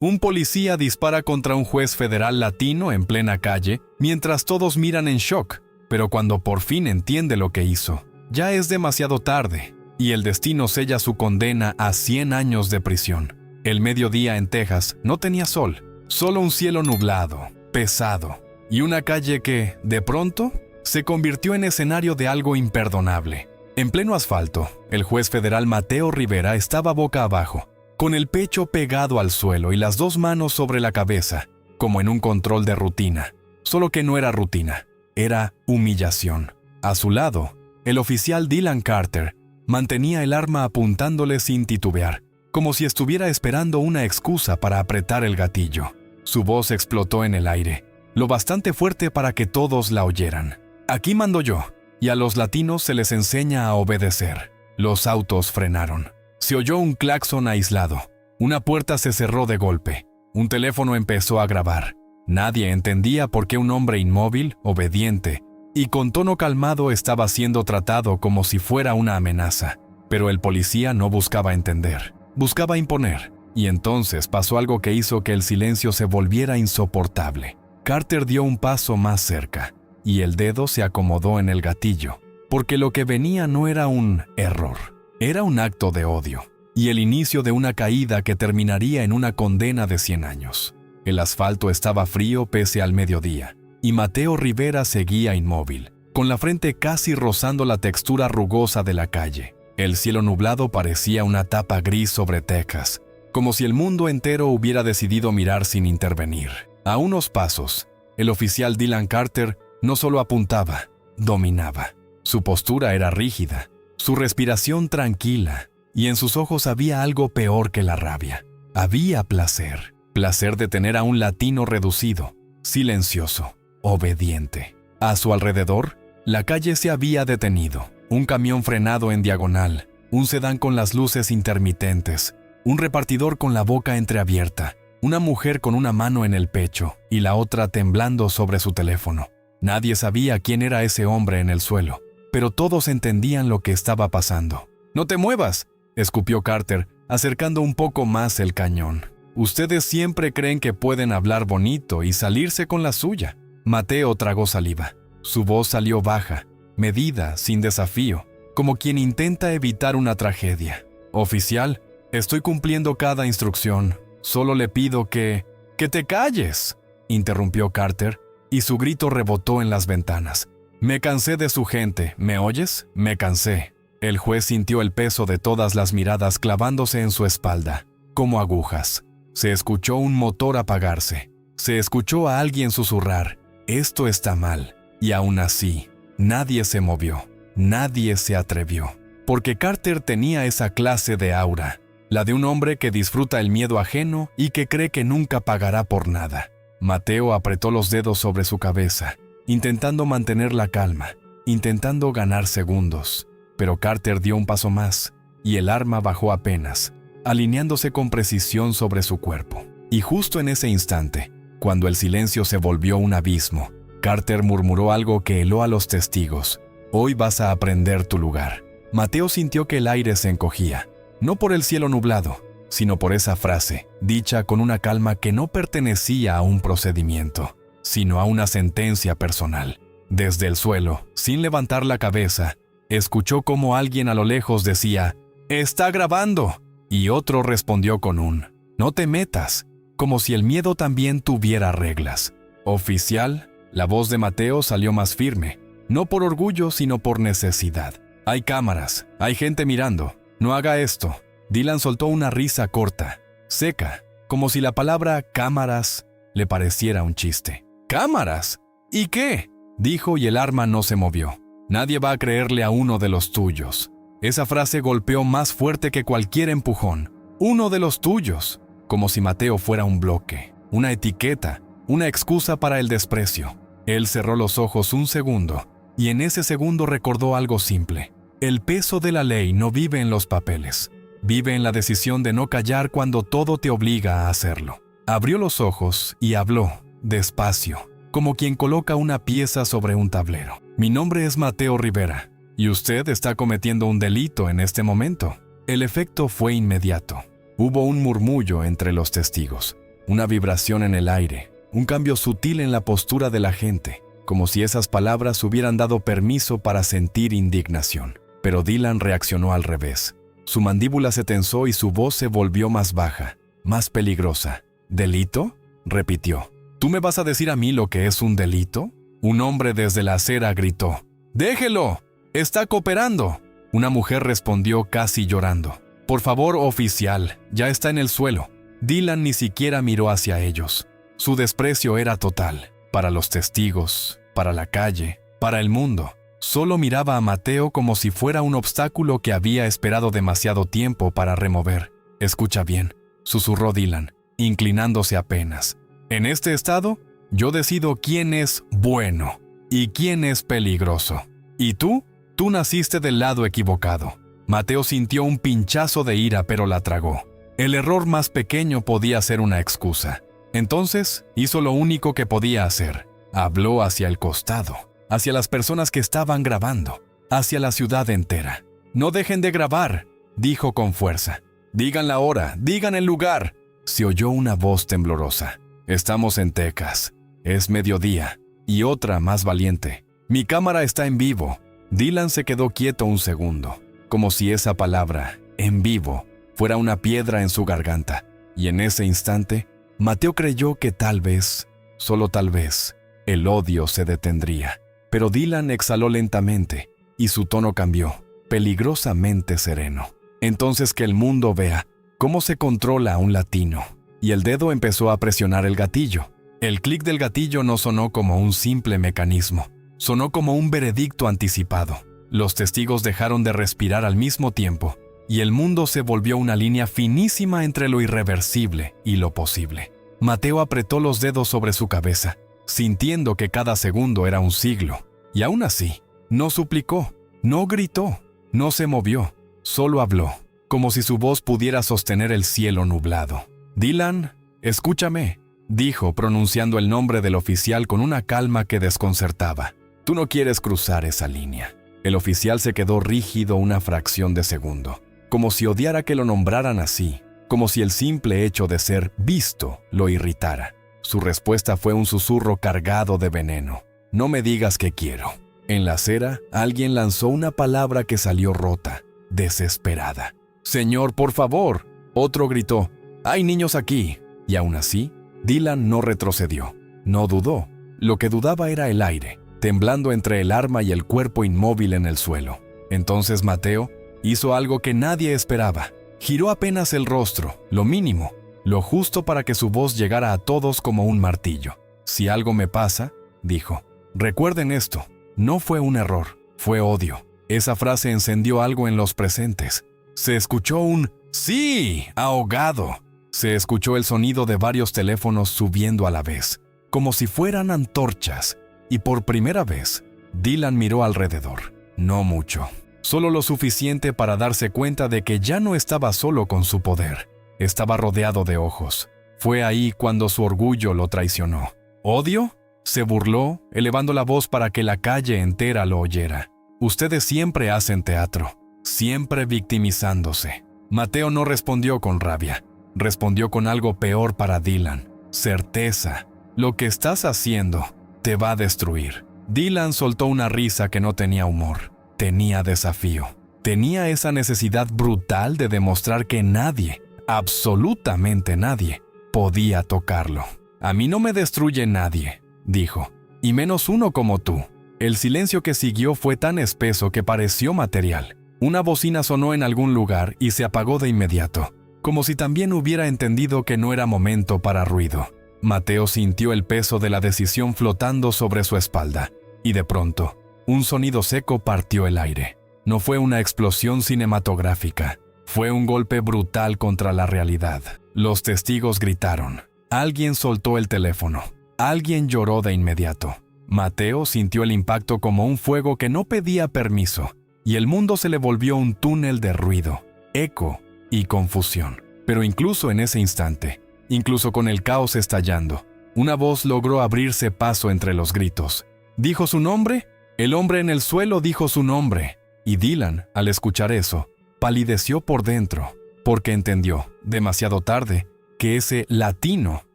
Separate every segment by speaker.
Speaker 1: Un policía dispara contra un juez federal latino en plena calle, mientras todos miran en shock, pero cuando por fin entiende lo que hizo, ya es demasiado tarde, y el destino sella su condena a 100 años de prisión. El mediodía en Texas no tenía sol, solo un cielo nublado, pesado, y una calle que, de pronto, se convirtió en escenario de algo imperdonable. En pleno asfalto, el juez federal Mateo Rivera estaba boca abajo, con el pecho pegado al suelo y las dos manos sobre la cabeza, como en un control de rutina. Solo que no era rutina, era humillación. A su lado, el oficial Dylan Carter mantenía el arma apuntándole sin titubear, como si estuviera esperando una excusa para apretar el gatillo. Su voz explotó en el aire, lo bastante fuerte para que todos la oyeran. Aquí mando yo, y a los latinos se les enseña a obedecer. Los autos frenaron. Se oyó un claxon aislado. Una puerta se cerró de golpe. Un teléfono empezó a grabar. Nadie entendía por qué un hombre inmóvil, obediente y con tono calmado estaba siendo tratado como si fuera una amenaza. Pero el policía no buscaba entender, buscaba imponer. Y entonces pasó algo que hizo que el silencio se volviera insoportable. Carter dio un paso más cerca, y el dedo se acomodó en el gatillo, porque lo que venía no era un error. Era un acto de odio, y el inicio de una caída que terminaría en una condena de 100 años. El asfalto estaba frío pese al mediodía, y Mateo Rivera seguía inmóvil, con la frente casi rozando la textura rugosa de la calle. El cielo nublado parecía una tapa gris sobre Texas, como si el mundo entero hubiera decidido mirar sin intervenir. A unos pasos, el oficial Dylan Carter no solo apuntaba, dominaba. Su postura era rígida, su respiración tranquila, y en sus ojos había algo peor que la rabia. Había placer, placer de tener a un latino reducido, silencioso, obediente. A su alrededor, la calle se había detenido. Un camión frenado en diagonal, un sedán con las luces intermitentes, un repartidor con la boca entreabierta, una mujer con una mano en el pecho y la otra temblando sobre su teléfono. Nadie sabía quién era ese hombre en el suelo, pero todos entendían lo que estaba pasando. «¡No te muevas!», escupió Carter, acercando un poco más el cañón. «Ustedes siempre creen que pueden hablar bonito y salirse con la suya». Mateo tragó saliva. Su voz salió baja, medida, sin desafío, como quien intenta evitar una tragedia. «Oficial, estoy cumpliendo cada instrucción. Solo le pido que te calles», interrumpió Carter, y su grito rebotó en las ventanas. «Me cansé de su gente, ¿me oyes? Me cansé». El juez sintió el peso de todas las miradas clavándose en su espalda, como agujas. Se escuchó un motor apagarse. Se escuchó a alguien susurrar, «Esto está mal». Y aún así, nadie se movió, nadie se atrevió. Porque Carter tenía esa clase de aura, la de un hombre que disfruta el miedo ajeno y que cree que nunca pagará por nada. Mateo apretó los dedos sobre su cabeza, intentando mantener la calma, intentando ganar segundos. Pero Carter dio un paso más, y el arma bajó apenas, alineándose con precisión sobre su cuerpo. Y justo en ese instante, cuando el silencio se volvió un abismo, Carter murmuró algo que heló a los testigos. «Hoy vas a aprender tu lugar». Mateo sintió que el aire se encogía, no por el cielo nublado, sino por esa frase, dicha con una calma que no pertenecía a un procedimiento, sino a una sentencia personal. Desde el suelo, sin levantar la cabeza, escuchó como alguien a lo lejos decía, «¡Está grabando!», y otro respondió con un «No te metas», como si el miedo también tuviera reglas. «Oficial», la voz de Mateo salió más firme, no por orgullo sino por necesidad. «Hay cámaras, hay gente mirando, no haga esto». Dylan soltó una risa corta, seca, como si la palabra «cámaras» le pareciera un chiste. «¿Cámaras? ¿Y qué?», dijo, y el arma no se movió. «Nadie va a creerle a uno de los tuyos». Esa frase golpeó más fuerte que cualquier empujón. «Uno de los tuyos», como si Mateo fuera un bloque, una etiqueta, una excusa para el desprecio. Él cerró los ojos un segundo, y en ese segundo recordó algo simple. El peso de la ley no vive en los papeles. Vive en la decisión de no callar cuando todo te obliga a hacerlo. Abrió los ojos y habló, despacio, como quien coloca una pieza sobre un tablero. «Mi nombre es Mateo Rivera, y usted está cometiendo un delito en este momento». El efecto fue inmediato. Hubo un murmullo entre los testigos. una vibración en el aire, un cambio sutil en la postura de la gente, como si esas palabras hubieran dado permiso para sentir indignación. Pero Dylan reaccionó al revés. Su mandíbula se tensó y su voz se volvió más baja, más peligrosa. ¿Delito?, repitió. ¿Tú me vas a decir a mí lo que es un delito? Un hombre desde la acera gritó. ¡Déjelo! ¡Está cooperando! Una mujer respondió casi llorando. Por favor, oficial, ya está en el suelo. Dylan ni siquiera miró hacia ellos. Su desprecio era total. Para los testigos, para la calle, para el mundo. Solo miraba a Mateo como si fuera un obstáculo que había esperado demasiado tiempo para remover. Escucha bien, susurró Dylan, inclinándose apenas. En este estado, yo decido quién es bueno y quién es peligroso. ¿Y tú? Tú naciste del lado equivocado. Mateo sintió un pinchazo de ira, pero la tragó. El error más pequeño podía ser una excusa. Entonces, hizo lo único que podía hacer. Habló hacia el costado, hacia las personas que estaban grabando, hacia la ciudad entera. «No dejen de grabar», dijo con fuerza. «Digan la hora, digan el lugar». Se oyó una voz temblorosa. «Estamos en Texas. Es mediodía». Y otra más valiente. «Mi cámara está en vivo». Dylan se quedó quieto un segundo, como si esa palabra, en vivo, fuera una piedra en su garganta. Y en ese instante, Mateo creyó que tal vez, solo tal vez, el odio se detendría. Pero Dylan exhaló lentamente, y su tono cambió, peligrosamente sereno. «Entonces que el mundo vea cómo se controla a un latino». Y el dedo empezó a presionar el gatillo. El clic del gatillo no sonó como un simple mecanismo. Sonó como un veredicto anticipado. Los testigos dejaron de respirar al mismo tiempo, y el mundo se volvió una línea finísima entre lo irreversible y lo posible. Mateo apretó los dedos sobre su cabeza, sintiendo que cada segundo era un siglo. Y aún así, no suplicó, no gritó, no se movió, solo habló, como si su voz pudiera sostener el cielo nublado. «Dylan, escúchame», dijo, pronunciando el nombre del oficial con una calma que desconcertaba. «Tú no quieres cruzar esa línea». El oficial se quedó rígido una fracción de segundo, como si odiara que lo nombraran así, como si el simple hecho de ser visto lo irritara. Su respuesta fue un susurro cargado de veneno. «No me digas que quiero». En la acera, alguien lanzó una palabra que salió rota, desesperada. «Señor, por favor». Otro gritó. «Hay niños aquí». Y aún así, Dylan no retrocedió. No dudó. Lo que dudaba era el aire, temblando entre el arma y el cuerpo inmóvil en el suelo. Entonces Mateo hizo algo que nadie esperaba. Giró apenas el rostro, lo mínimo, lo justo para que su voz llegara a todos como un martillo. «Si algo me pasa», dijo, «recuerden esto, no fue un error, fue odio». Esa frase encendió algo en los presentes. Se escuchó un «sí» ahogado. Se escuchó el sonido de varios teléfonos subiendo a la vez, como si fueran antorchas. Y por primera vez, Dylan miró alrededor. No mucho, solo lo suficiente para darse cuenta de que ya no estaba solo con su poder. Estaba rodeado de ojos. Fue ahí cuando su orgullo lo traicionó. ¿Odio? Se burló, elevando la voz para que la calle entera lo oyera. «Ustedes siempre hacen teatro, siempre victimizándose». Mateo no respondió con rabia. Respondió con algo peor para Dylan. Certeza. «Lo que estás haciendo te va a destruir». Dylan soltó una risa que no tenía humor. Tenía desafío. Tenía esa necesidad brutal de demostrar que nadie, absolutamente nadie, podía tocarlo. «A mí no me destruye nadie», dijo, «y menos uno como tú». El silencio que siguió fue tan espeso que pareció material. Una bocina sonó en algún lugar y se apagó de inmediato, como si también hubiera entendido que no era momento para ruido. Mateo sintió el peso de la decisión flotando sobre su espalda, y de pronto, un sonido seco partió el aire. No fue una explosión cinematográfica, fue un golpe brutal contra la realidad. Los testigos gritaron. Alguien soltó el teléfono. Alguien lloró de inmediato. Mateo sintió el impacto como un fuego que no pedía permiso, y el mundo se le volvió un túnel de ruido, eco y confusión. Pero incluso en ese instante, incluso con el caos estallando, una voz logró abrirse paso entre los gritos. ¿Dijo su nombre? El hombre en el suelo dijo su nombre. Y Dylan, al escuchar eso, palideció por dentro, porque entendió, demasiado tarde, que ese latino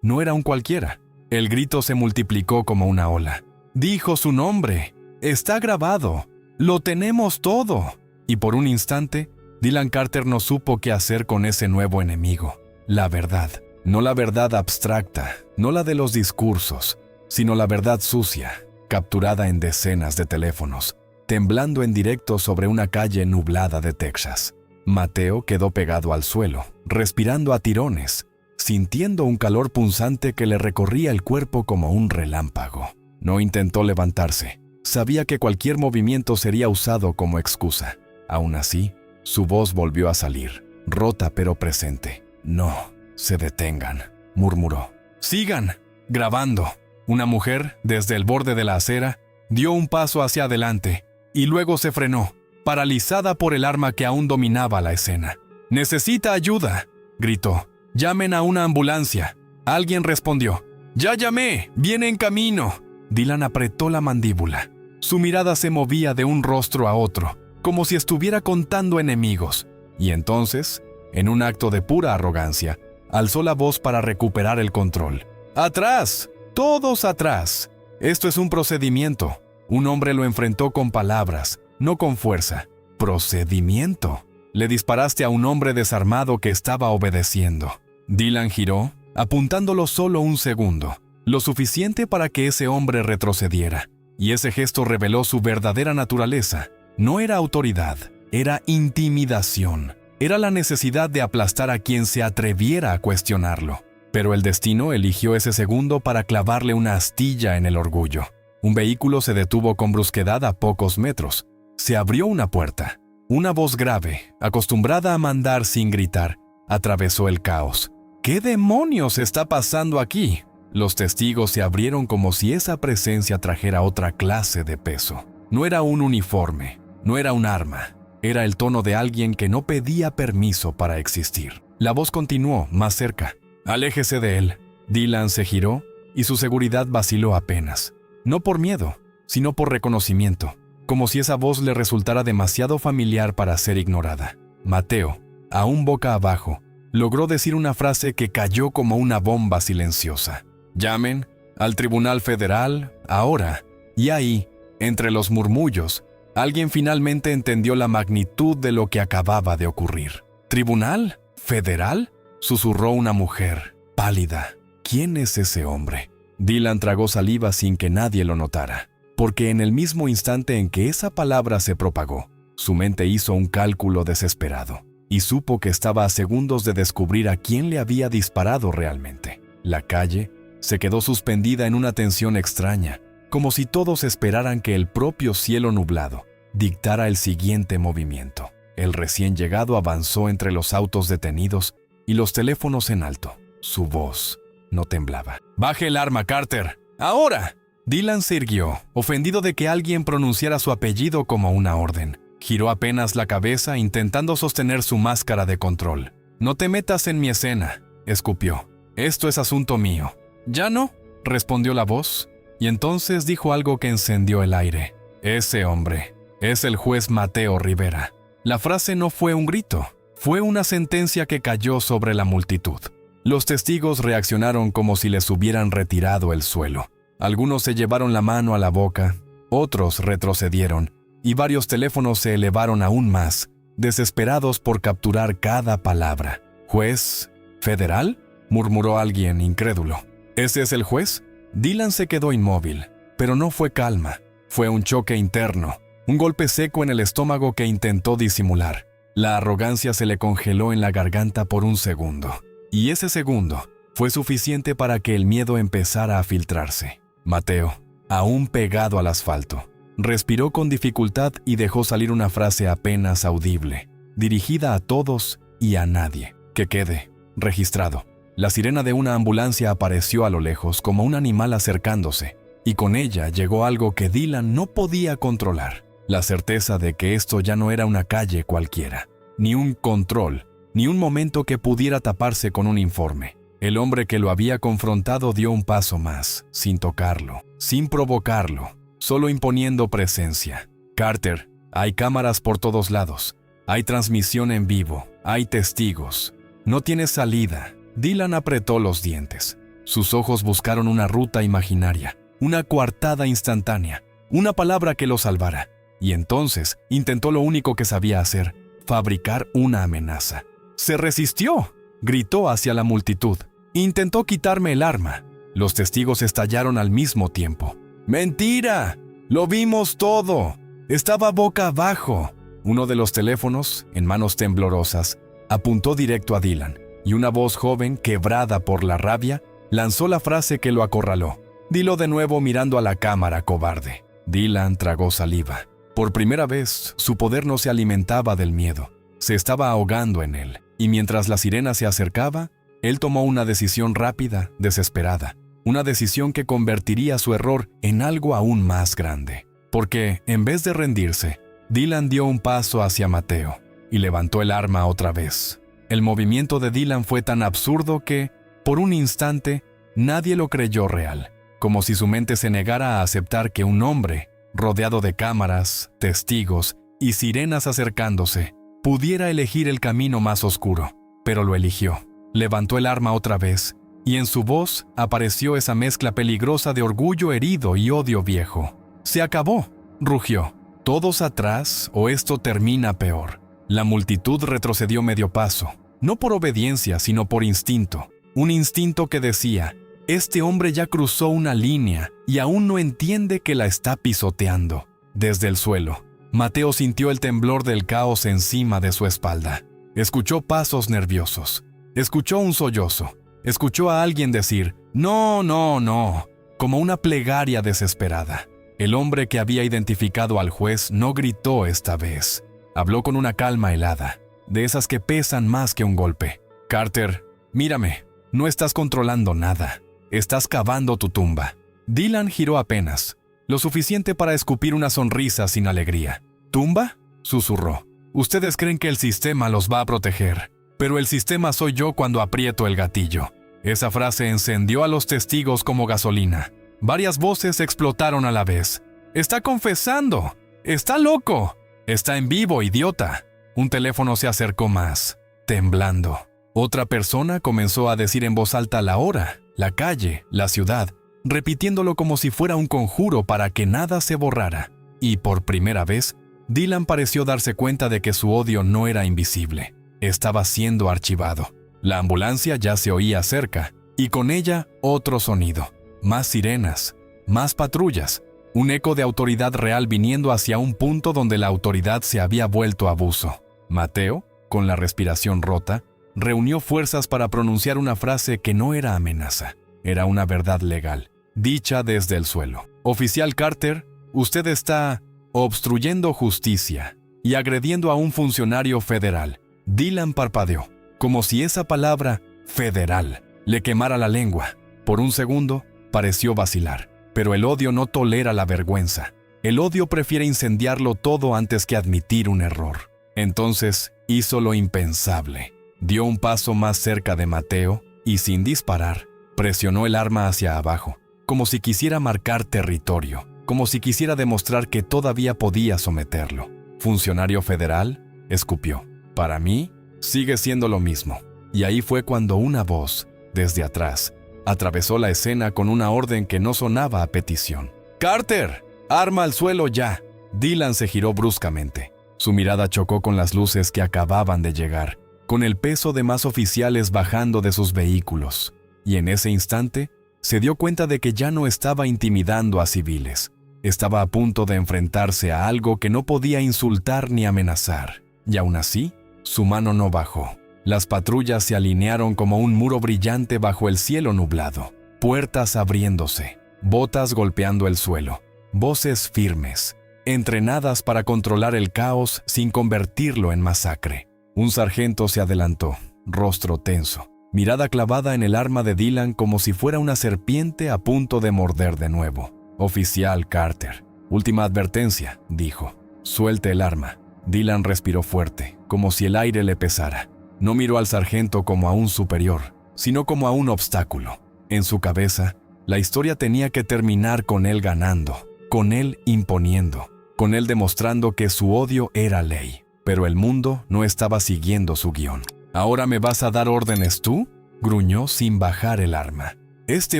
Speaker 1: no era un cualquiera. El grito se multiplicó como una ola. Dijo su nombre. Está grabado. Lo tenemos todo. Y por un instante, Dylan Carter no supo qué hacer con ese nuevo enemigo. La verdad. No la verdad abstracta, no la de los discursos, sino la verdad sucia, capturada en decenas de teléfonos, temblando en directo sobre una calle nublada de Texas. Mateo quedó pegado al suelo, respirando a tirones, sintiendo un calor punzante que le recorría el cuerpo como un relámpago. No intentó levantarse. Sabía que cualquier movimiento sería usado como excusa. Aún así, su voz volvió a salir, rota pero presente. No, se detengan, murmuró. Sigan, grabando. Una mujer, desde el borde de la acera, dio un paso hacia adelante y luego se frenó, paralizada por el arma que aún dominaba la escena. «¡Necesita ayuda!», gritó. «¡Llamen a una ambulancia!». Alguien respondió. «¡Ya llamé! ¡Viene en camino!». Dylan apretó la mandíbula. Su mirada se movía de un rostro a otro, como si estuviera contando enemigos. Y entonces, en un acto de pura arrogancia, alzó la voz para recuperar el control. «¡Atrás! ¡Todos atrás! Esto es un procedimiento». Un hombre lo enfrentó con palabras, no con fuerza. «¿Procedimiento?». Le disparaste a un hombre desarmado que estaba obedeciendo. Dylan giró, apuntándolo solo un segundo, lo suficiente para que ese hombre retrocediera. Y ese gesto reveló su verdadera naturaleza. No era autoridad, era intimidación. Era la necesidad de aplastar a quien se atreviera a cuestionarlo. Pero el destino eligió ese segundo para clavarle una astilla en el orgullo. Un vehículo se detuvo con brusquedad a pocos metros. Se abrió una puerta. Una voz grave, acostumbrada a mandar sin gritar, atravesó el caos. ¿Qué demonios está pasando aquí? Los testigos se abrieron como si esa presencia trajera otra clase de peso. No era un uniforme, no era un arma. Era el tono de alguien que no pedía permiso para existir. La voz continuó, más cerca. «Aléjese de él». Dylan se giró y su seguridad vaciló apenas. No por miedo, sino por reconocimiento, como si esa voz le resultara demasiado familiar para ser ignorada. Mateo, aún boca abajo, logró decir una frase que cayó como una bomba silenciosa. «Llamen al Tribunal Federal, ahora». Y ahí, entre los murmullos, alguien finalmente entendió la magnitud de lo que acababa de ocurrir. «¿Tribunal? ¿Federal?», susurró una mujer, pálida. ¿Quién es ese hombre? Dylan tragó saliva sin que nadie lo notara, porque en el mismo instante en que esa palabra se propagó, su mente hizo un cálculo desesperado y supo que estaba a segundos de descubrir a quién le había disparado realmente. La calle se quedó suspendida en una tensión extraña, como si todos esperaran que el propio cielo nublado dictara el siguiente movimiento. El recién llegado avanzó entre los autos detenidos y los teléfonos en alto. Su voz no temblaba. «¡Baje el arma, Carter! ¡Ahora!». Dylan se irguió, ofendido de que alguien pronunciara su apellido como una orden. Giró apenas la cabeza intentando sostener su máscara de control. «No te metas en mi escena», escupió. «Esto es asunto mío». «¿Ya no?», respondió la voz, y entonces dijo algo que encendió el aire. «Ese hombre es el juez Mateo Rivera». La frase no fue un grito, fue una sentencia que cayó sobre la multitud. Los testigos reaccionaron como si les hubieran retirado el suelo. Algunos se llevaron la mano a la boca, otros retrocedieron, y varios teléfonos se elevaron aún más, desesperados por capturar cada palabra. «¿Juez federal?», murmuró alguien incrédulo. «¿Ese es el juez?». Dylan se quedó inmóvil, pero no fue calma. Fue un choque interno, un golpe seco en el estómago que intentó disimular. La arrogancia se le congeló en la garganta por un segundo, y ese segundo fue suficiente para que el miedo empezara a filtrarse. Mateo, aún pegado al asfalto, respiró con dificultad y dejó salir una frase apenas audible, dirigida a todos y a nadie. «Que quede registrado». La sirena de una ambulancia apareció a lo lejos como un animal acercándose, y con ella llegó algo que Dylan no podía controlar. La certeza de que esto ya no era una calle cualquiera, ni un control, ni un momento que pudiera taparse con un informe. El hombre que lo había confrontado dio un paso más, sin tocarlo, sin provocarlo, solo imponiendo presencia. «Carter, hay cámaras por todos lados, hay transmisión en vivo, hay testigos. No tienes salida». Dylan apretó los dientes. Sus ojos buscaron una ruta imaginaria, una coartada instantánea, una palabra que lo salvara. Y entonces intentó lo único que sabía hacer, fabricar una amenaza. ¡Se resistió!, gritó hacia la multitud. Intentó quitarme el arma. Los testigos estallaron al mismo tiempo. ¡Mentira! ¡Lo vimos todo! Estaba boca abajo. Uno de los teléfonos, en manos temblorosas, apuntó directo a Dylan, y una voz joven, quebrada por la rabia, lanzó la frase que lo acorraló. Dilo de nuevo mirando a la cámara, cobarde. Dylan tragó saliva. Por primera vez, su poder no se alimentaba del miedo. Se estaba ahogando en él. Y mientras la sirena se acercaba, él tomó una decisión rápida, desesperada. Una decisión que convertiría su error en algo aún más grande. Porque, en vez de rendirse, Dylan dio un paso hacia Mateo y levantó el arma otra vez. El movimiento de Dylan fue tan absurdo que, por un instante, nadie lo creyó real. Como si su mente se negara a aceptar que un hombre, rodeado de cámaras, testigos y sirenas acercándose, pudiera elegir el camino más oscuro. Pero lo eligió. Levantó el arma otra vez, y en su voz apareció esa mezcla peligrosa de orgullo herido y odio viejo. «Se acabó», rugió. «Todos atrás o esto termina peor». La multitud retrocedió medio paso, no por obediencia, sino por instinto. Un instinto que decía: «Este hombre ya cruzó una línea y aún no entiende que la está pisoteando». Desde el suelo, Mateo sintió el temblor del caos encima de su espalda. Escuchó pasos nerviosos. Escuchó un sollozo. Escuchó a alguien decir: «No, no, no», como una plegaria desesperada. El hombre que había identificado al juez no gritó esta vez. Habló con una calma helada, de esas que pesan más que un golpe. «Carter, mírame, no estás controlando nada. Estás cavando tu tumba». Dylan giró apenas, lo suficiente para escupir una sonrisa sin alegría. «¿Tumba?», susurró. «Ustedes creen que el sistema los va a proteger, pero el sistema soy yo cuando aprieto el gatillo». Esa frase encendió a los testigos como gasolina. Varias voces explotaron a la vez. «¡Está confesando! ¡Está loco! ¡Está en vivo, idiota!». Un teléfono se acercó más, temblando. Otra persona comenzó a decir en voz alta la hora, la calle, la ciudad, repitiéndolo como si fuera un conjuro para que nada se borrara. Y por primera vez, Dylan pareció darse cuenta de que su odio no era invisible. Estaba siendo archivado. La ambulancia ya se oía cerca, y con ella otro sonido. Más sirenas, más patrullas, un eco de autoridad real viniendo hacia un punto donde la autoridad se había vuelto abuso. Mateo, con la respiración rota, reunió fuerzas para pronunciar una frase que no era amenaza, era una verdad legal, dicha desde el suelo. «Oficial Carter, usted está obstruyendo justicia y agrediendo a un funcionario federal». Dylan parpadeó, como si esa palabra, federal, le quemara la lengua. Por un segundo, pareció vacilar, pero el odio no tolera la vergüenza. El odio prefiere incendiarlo todo antes que admitir un error. Entonces, hizo lo impensable. Dio un paso más cerca de Mateo y, sin disparar, presionó el arma hacia abajo, como si quisiera marcar territorio, como si quisiera demostrar que todavía podía someterlo. «Funcionario federal», escupió. «Para mí, sigue siendo lo mismo». Y ahí fue cuando una voz, desde atrás, atravesó la escena con una orden que no sonaba a petición. «¡Carter! ¡Arma al suelo ya!». Dylan se giró bruscamente. Su mirada chocó con las luces que acababan de llegar, con el peso de más oficiales bajando de sus vehículos. Y en ese instante, se dio cuenta de que ya no estaba intimidando a civiles. Estaba a punto de enfrentarse a algo que no podía insultar ni amenazar. Y aún así, su mano no bajó. Las patrullas se alinearon como un muro brillante bajo el cielo nublado. Puertas abriéndose, botas golpeando el suelo, voces firmes, entrenadas para controlar el caos sin convertirlo en masacre. Un sargento se adelantó, rostro tenso, mirada clavada en el arma de Dylan como si fuera una serpiente a punto de morder de nuevo. «Oficial Carter, última advertencia», dijo. «Suelte el arma». Dylan respiró fuerte, como si el aire le pesara. No miró al sargento como a un superior, sino como a un obstáculo. En su cabeza, la historia tenía que terminar con él ganando, con él imponiendo, con él demostrando que su odio era ley. Pero el mundo no estaba siguiendo su guión. «¿Ahora me vas a dar órdenes tú?», gruñó sin bajar el arma. Este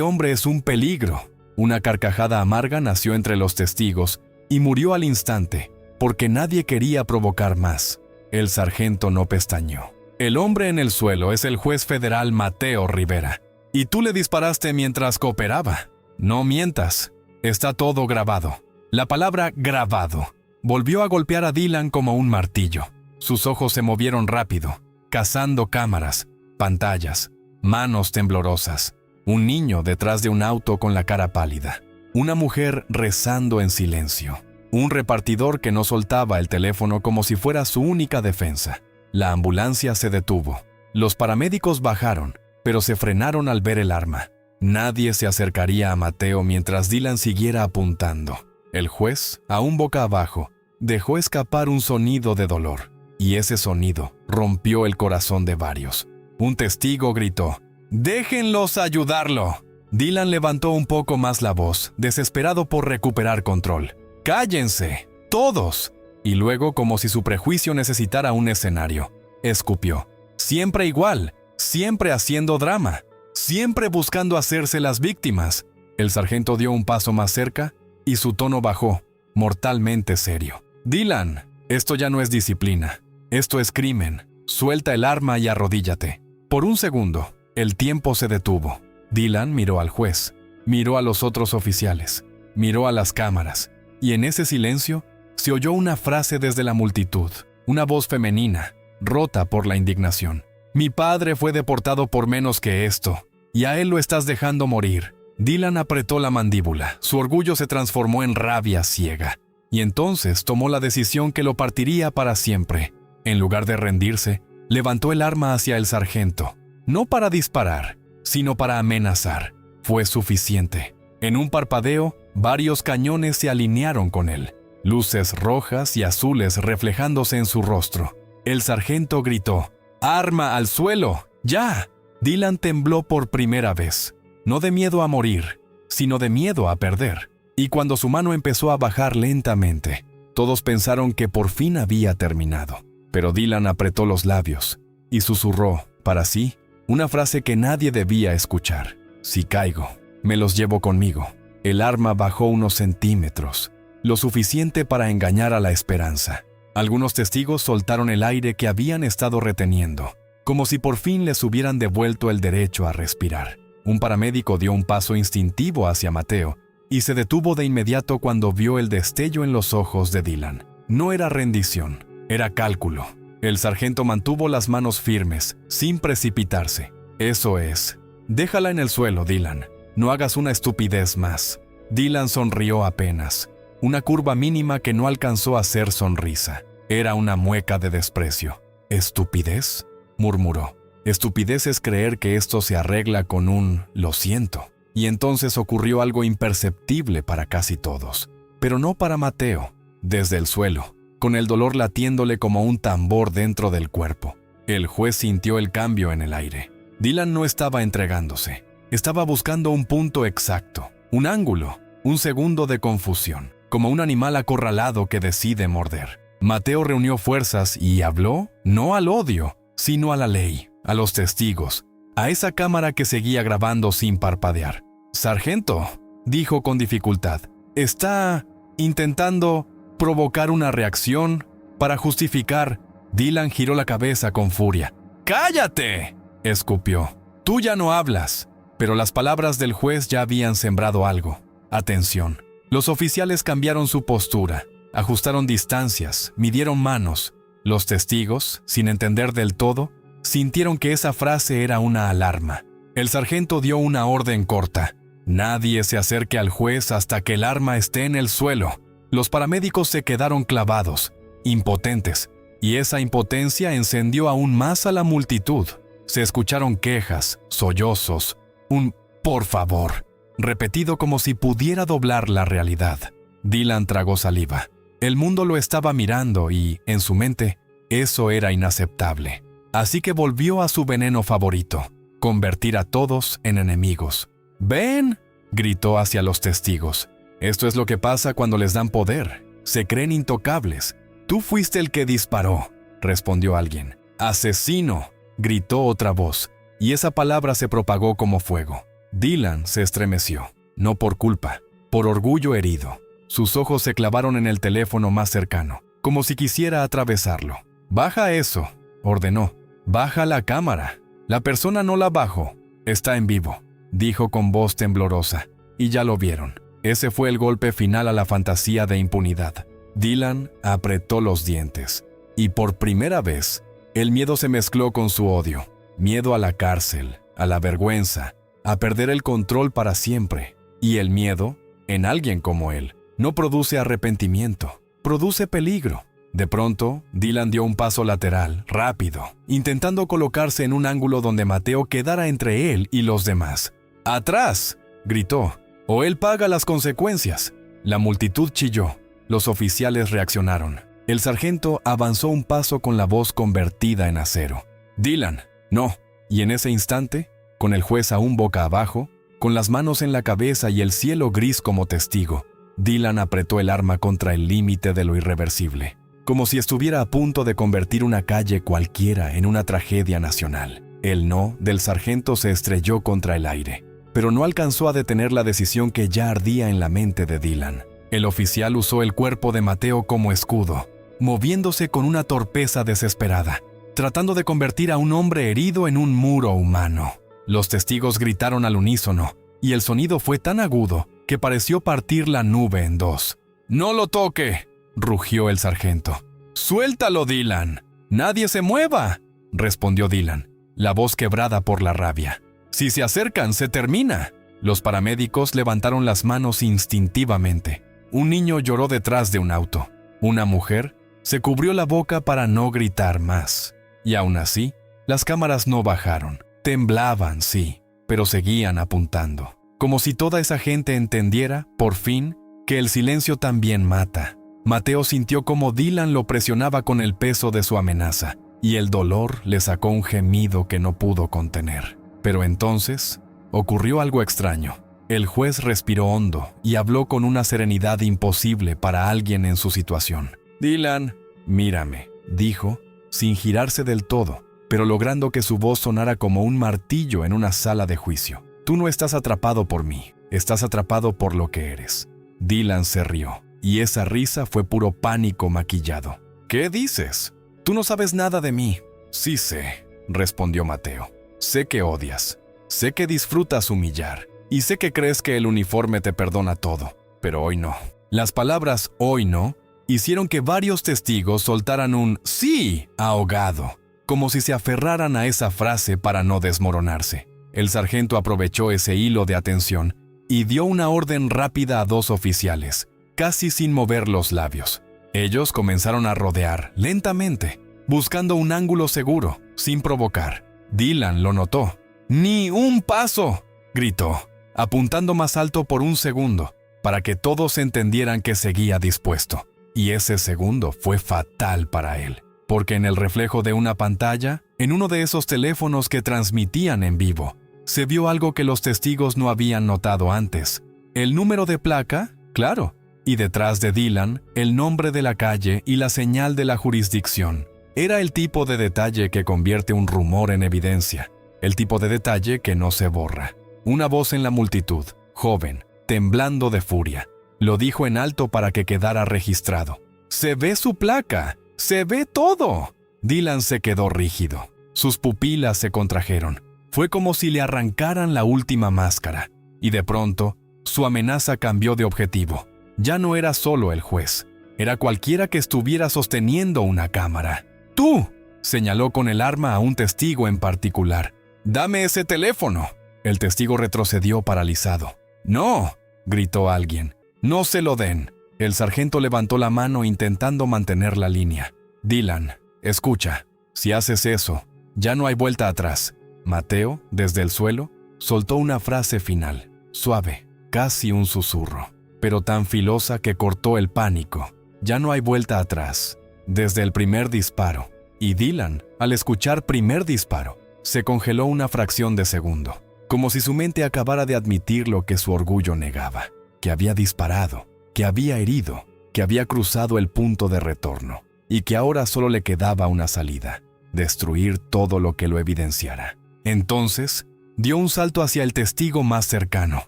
Speaker 1: hombre es un peligro. Una carcajada amarga nació entre los testigos y murió al instante, porque nadie quería provocar más. El sargento no pestañeó. El hombre en el suelo es el juez federal Mateo Rivera. Y tú le disparaste mientras cooperaba. No mientas. Está todo grabado. La palabra grabado volvió a golpear a Dylan como un martillo. Sus ojos se movieron rápido, cazando cámaras, pantallas, manos temblorosas. Un niño detrás de un auto con la cara pálida. Una mujer rezando en silencio. Un repartidor que no soltaba el teléfono como si fuera su única defensa. La ambulancia se detuvo. Los paramédicos bajaron, pero se frenaron al ver el arma. Nadie se acercaría a Mateo mientras Dylan siguiera apuntando. El juez, aún boca abajo, dejó escapar un sonido de dolor, y ese sonido rompió el corazón de varios. Un testigo gritó: ¡déjenlos ayudarlo! Dylan levantó un poco más la voz, desesperado por recuperar control. ¡Cállense! ¡Todos! Y luego, como si su prejuicio necesitara un escenario, escupió. Siempre igual, siempre haciendo drama, siempre buscando hacerse las víctimas. El sargento dio un paso más cerca y su tono bajó, mortalmente serio. Dylan, esto ya no es disciplina, esto es crimen. Suelta el arma y arrodíllate. Por un segundo, el tiempo se detuvo. Dylan miró al juez, miró a los otros oficiales, miró a las cámaras, y en ese silencio se oyó una frase desde la multitud, una voz femenina, rota por la indignación. Mi padre fue deportado por menos que esto, y a él lo estás dejando morir. Dylan apretó la mandíbula, su orgullo se transformó en rabia ciega, y entonces tomó la decisión que lo partiría para siempre. En lugar de rendirse, levantó el arma hacia el sargento, no para disparar, sino para amenazar. Fue suficiente. En un parpadeo, varios cañones se alinearon con él, luces rojas y azules reflejándose en su rostro. El sargento gritó: ¡arma al suelo! ¡Ya! Dylan tembló por primera vez, no de miedo a morir, sino de miedo a perder. Y cuando su mano empezó a bajar lentamente, todos pensaron que por fin había terminado. Pero Dylan apretó los labios y susurró, para sí, una frase que nadie debía escuchar. Si caigo, me los llevo conmigo. El arma bajó unos centímetros, lo suficiente para engañar a la esperanza. Algunos testigos soltaron el aire que habían estado reteniendo, como si por fin les hubieran devuelto el derecho a respirar. Un paramédico dio un paso instintivo hacia Mateo y se detuvo de inmediato cuando vio el destello en los ojos de Dylan. No era rendición, era cálculo. El sargento mantuvo las manos firmes, sin precipitarse. Eso es. Déjala en el suelo, Dylan. No hagas una estupidez más. Dylan sonrió apenas. Una curva mínima que no alcanzó a ser sonrisa. Era una mueca de desprecio. ¿Estupidez?, murmuró. Estupidez es creer que esto se arregla con un «lo siento». Y entonces ocurrió algo imperceptible para casi todos. Pero no para Mateo. Desde el suelo, con el dolor latiéndole como un tambor dentro del cuerpo, el juez sintió el cambio en el aire. Dylan no estaba entregándose. Estaba buscando un punto exacto, un ángulo, un segundo de confusión, como un animal acorralado que decide morder. Mateo reunió fuerzas y habló, no al odio, sino a la ley, a los testigos, a esa cámara que seguía grabando sin parpadear. «Sargento», dijo con dificultad, «está intentando provocar una reacción para justificar». Dylan giró la cabeza con furia. «¡Cállate!», escupió. «Tú ya no hablas». Pero las palabras del juez ya habían sembrado algo. Atención. Los oficiales cambiaron su postura, ajustaron distancias, midieron manos. Los testigos, sin entender del todo, sintieron que esa frase era una alarma. El sargento dio una orden corta. Nadie se acerque al juez hasta que el arma esté en el suelo. Los paramédicos se quedaron clavados, impotentes, y esa impotencia encendió aún más a la multitud. Se escucharon quejas, sollozos, un «por favor», repetido como si pudiera doblar la realidad. Dylan tragó saliva. El mundo lo estaba mirando y, en su mente, eso era inaceptable. Así que volvió a su veneno favorito, convertir a todos en enemigos. «¿Ven?», gritó hacia los testigos. «Esto es lo que pasa cuando les dan poder. Se creen intocables». «Tú fuiste el que disparó», respondió alguien. «¡Asesino!», gritó otra voz, y esa palabra se propagó como fuego. Dylan se estremeció, no por culpa, por orgullo herido. Sus ojos se clavaron en el teléfono más cercano, como si quisiera atravesarlo. «Baja eso», ordenó. «Baja la cámara». «La persona no la bajó. Está en vivo», dijo con voz temblorosa. Y ya lo vieron. Ese fue el golpe final a la fantasía de impunidad. Dylan apretó los dientes. Y por primera vez, el miedo se mezcló con su odio. Miedo a la cárcel, a la vergüenza, a perder el control para siempre. Y el miedo, en alguien como él, no produce arrepentimiento, produce peligro. De pronto, Dylan dio un paso lateral, rápido, intentando colocarse en un ángulo donde Mateo quedara entre él y los demás. «¡Atrás!», gritó, «o él paga las consecuencias». La multitud chilló. Los oficiales reaccionaron. El sargento avanzó un paso con la voz convertida en acero. «Dylan, no». Y en ese instante, con el juez aún boca abajo, con las manos en la cabeza y el cielo gris como testigo, Dylan apretó el arma contra el límite de lo irreversible, como si estuviera a punto de convertir una calle cualquiera en una tragedia nacional. El no del sargento se estrelló contra el aire, pero no alcanzó a detener la decisión que ya ardía en la mente de Dylan. El oficial usó el cuerpo de Mateo como escudo, moviéndose con una torpeza desesperada, tratando de convertir a un hombre herido en un muro humano. Los testigos gritaron al unísono, y el sonido fue tan agudo que pareció partir la nube en dos. «¡No lo toque!», rugió el sargento. «¡Suéltalo, Dylan! ¡Nadie se mueva!», respondió Dylan, la voz quebrada por la rabia. «Si se acercan, se termina». Los paramédicos levantaron las manos instintivamente. Un niño lloró detrás de un auto. Una mujer se cubrió la boca para no gritar más. Y aún así, las cámaras no bajaron. Temblaban, sí, pero seguían apuntando. Como si toda esa gente entendiera, por fin, que el silencio también mata. Mateo sintió como Dylan lo presionaba con el peso de su amenaza, y el dolor le sacó un gemido que no pudo contener. Pero entonces, ocurrió algo extraño. El juez respiró hondo y habló con una serenidad imposible para alguien en su situación. «Dylan, mírame», dijo, sin girarse del todo, pero logrando que su voz sonara como un martillo en una sala de juicio. «Tú no estás atrapado por mí, estás atrapado por lo que eres». Dylan se rió, y esa risa fue puro pánico maquillado. «¿Qué dices? Tú no sabes nada de mí». «Sí sé», respondió Mateo. «Sé que odias, sé que disfrutas humillar, y sé que crees que el uniforme te perdona todo, pero hoy no». Las palabras «hoy no» hicieron que varios testigos soltaran un «sí» ahogado, como si se aferraran a esa frase para no desmoronarse. El sargento aprovechó ese hilo de atención y dio una orden rápida a dos oficiales, casi sin mover los labios. Ellos comenzaron a rodear, lentamente, buscando un ángulo seguro, sin provocar. Dylan lo notó. «¡Ni un paso!», gritó, apuntando más alto por un segundo, para que todos entendieran que seguía dispuesto. Y ese segundo fue fatal para él, porque en el reflejo de una pantalla, en uno de esos teléfonos que transmitían en vivo, se vio algo que los testigos no habían notado antes. El número de placa, claro, y detrás de Dylan, el nombre de la calle y la señal de la jurisdicción. Era el tipo de detalle que convierte un rumor en evidencia, el tipo de detalle que no se borra. Una voz en la multitud, joven, temblando de furia, lo dijo en alto para que quedara registrado. «¡Se ve su placa! ¡Se ve todo!». Dylan se quedó rígido. Sus pupilas se contrajeron. Fue como si le arrancaran la última máscara. Y de pronto, su amenaza cambió de objetivo. Ya no era solo el juez. Era cualquiera que estuviera sosteniendo una cámara. «¡Tú!», señaló con el arma a un testigo en particular. «¡Dame ese teléfono!». El testigo retrocedió paralizado. «¡No!», gritó alguien. «¡No se lo den!». El sargento levantó la mano intentando mantener la línea. «Dylan, escucha. Si haces eso, ya no hay vuelta atrás». Mateo, desde el suelo, soltó una frase final, suave, casi un susurro, pero tan filosa que cortó el pánico. «Ya no hay vuelta atrás». Desde el primer disparo. Y Dylan, al escuchar primer disparo, se congeló una fracción de segundo, como si su mente acabara de admitir lo que su orgullo negaba, que había disparado, que había herido, que había cruzado el punto de retorno, y que ahora solo le quedaba una salida: destruir todo lo que lo evidenciara. Entonces, dio un salto hacia el testigo más cercano.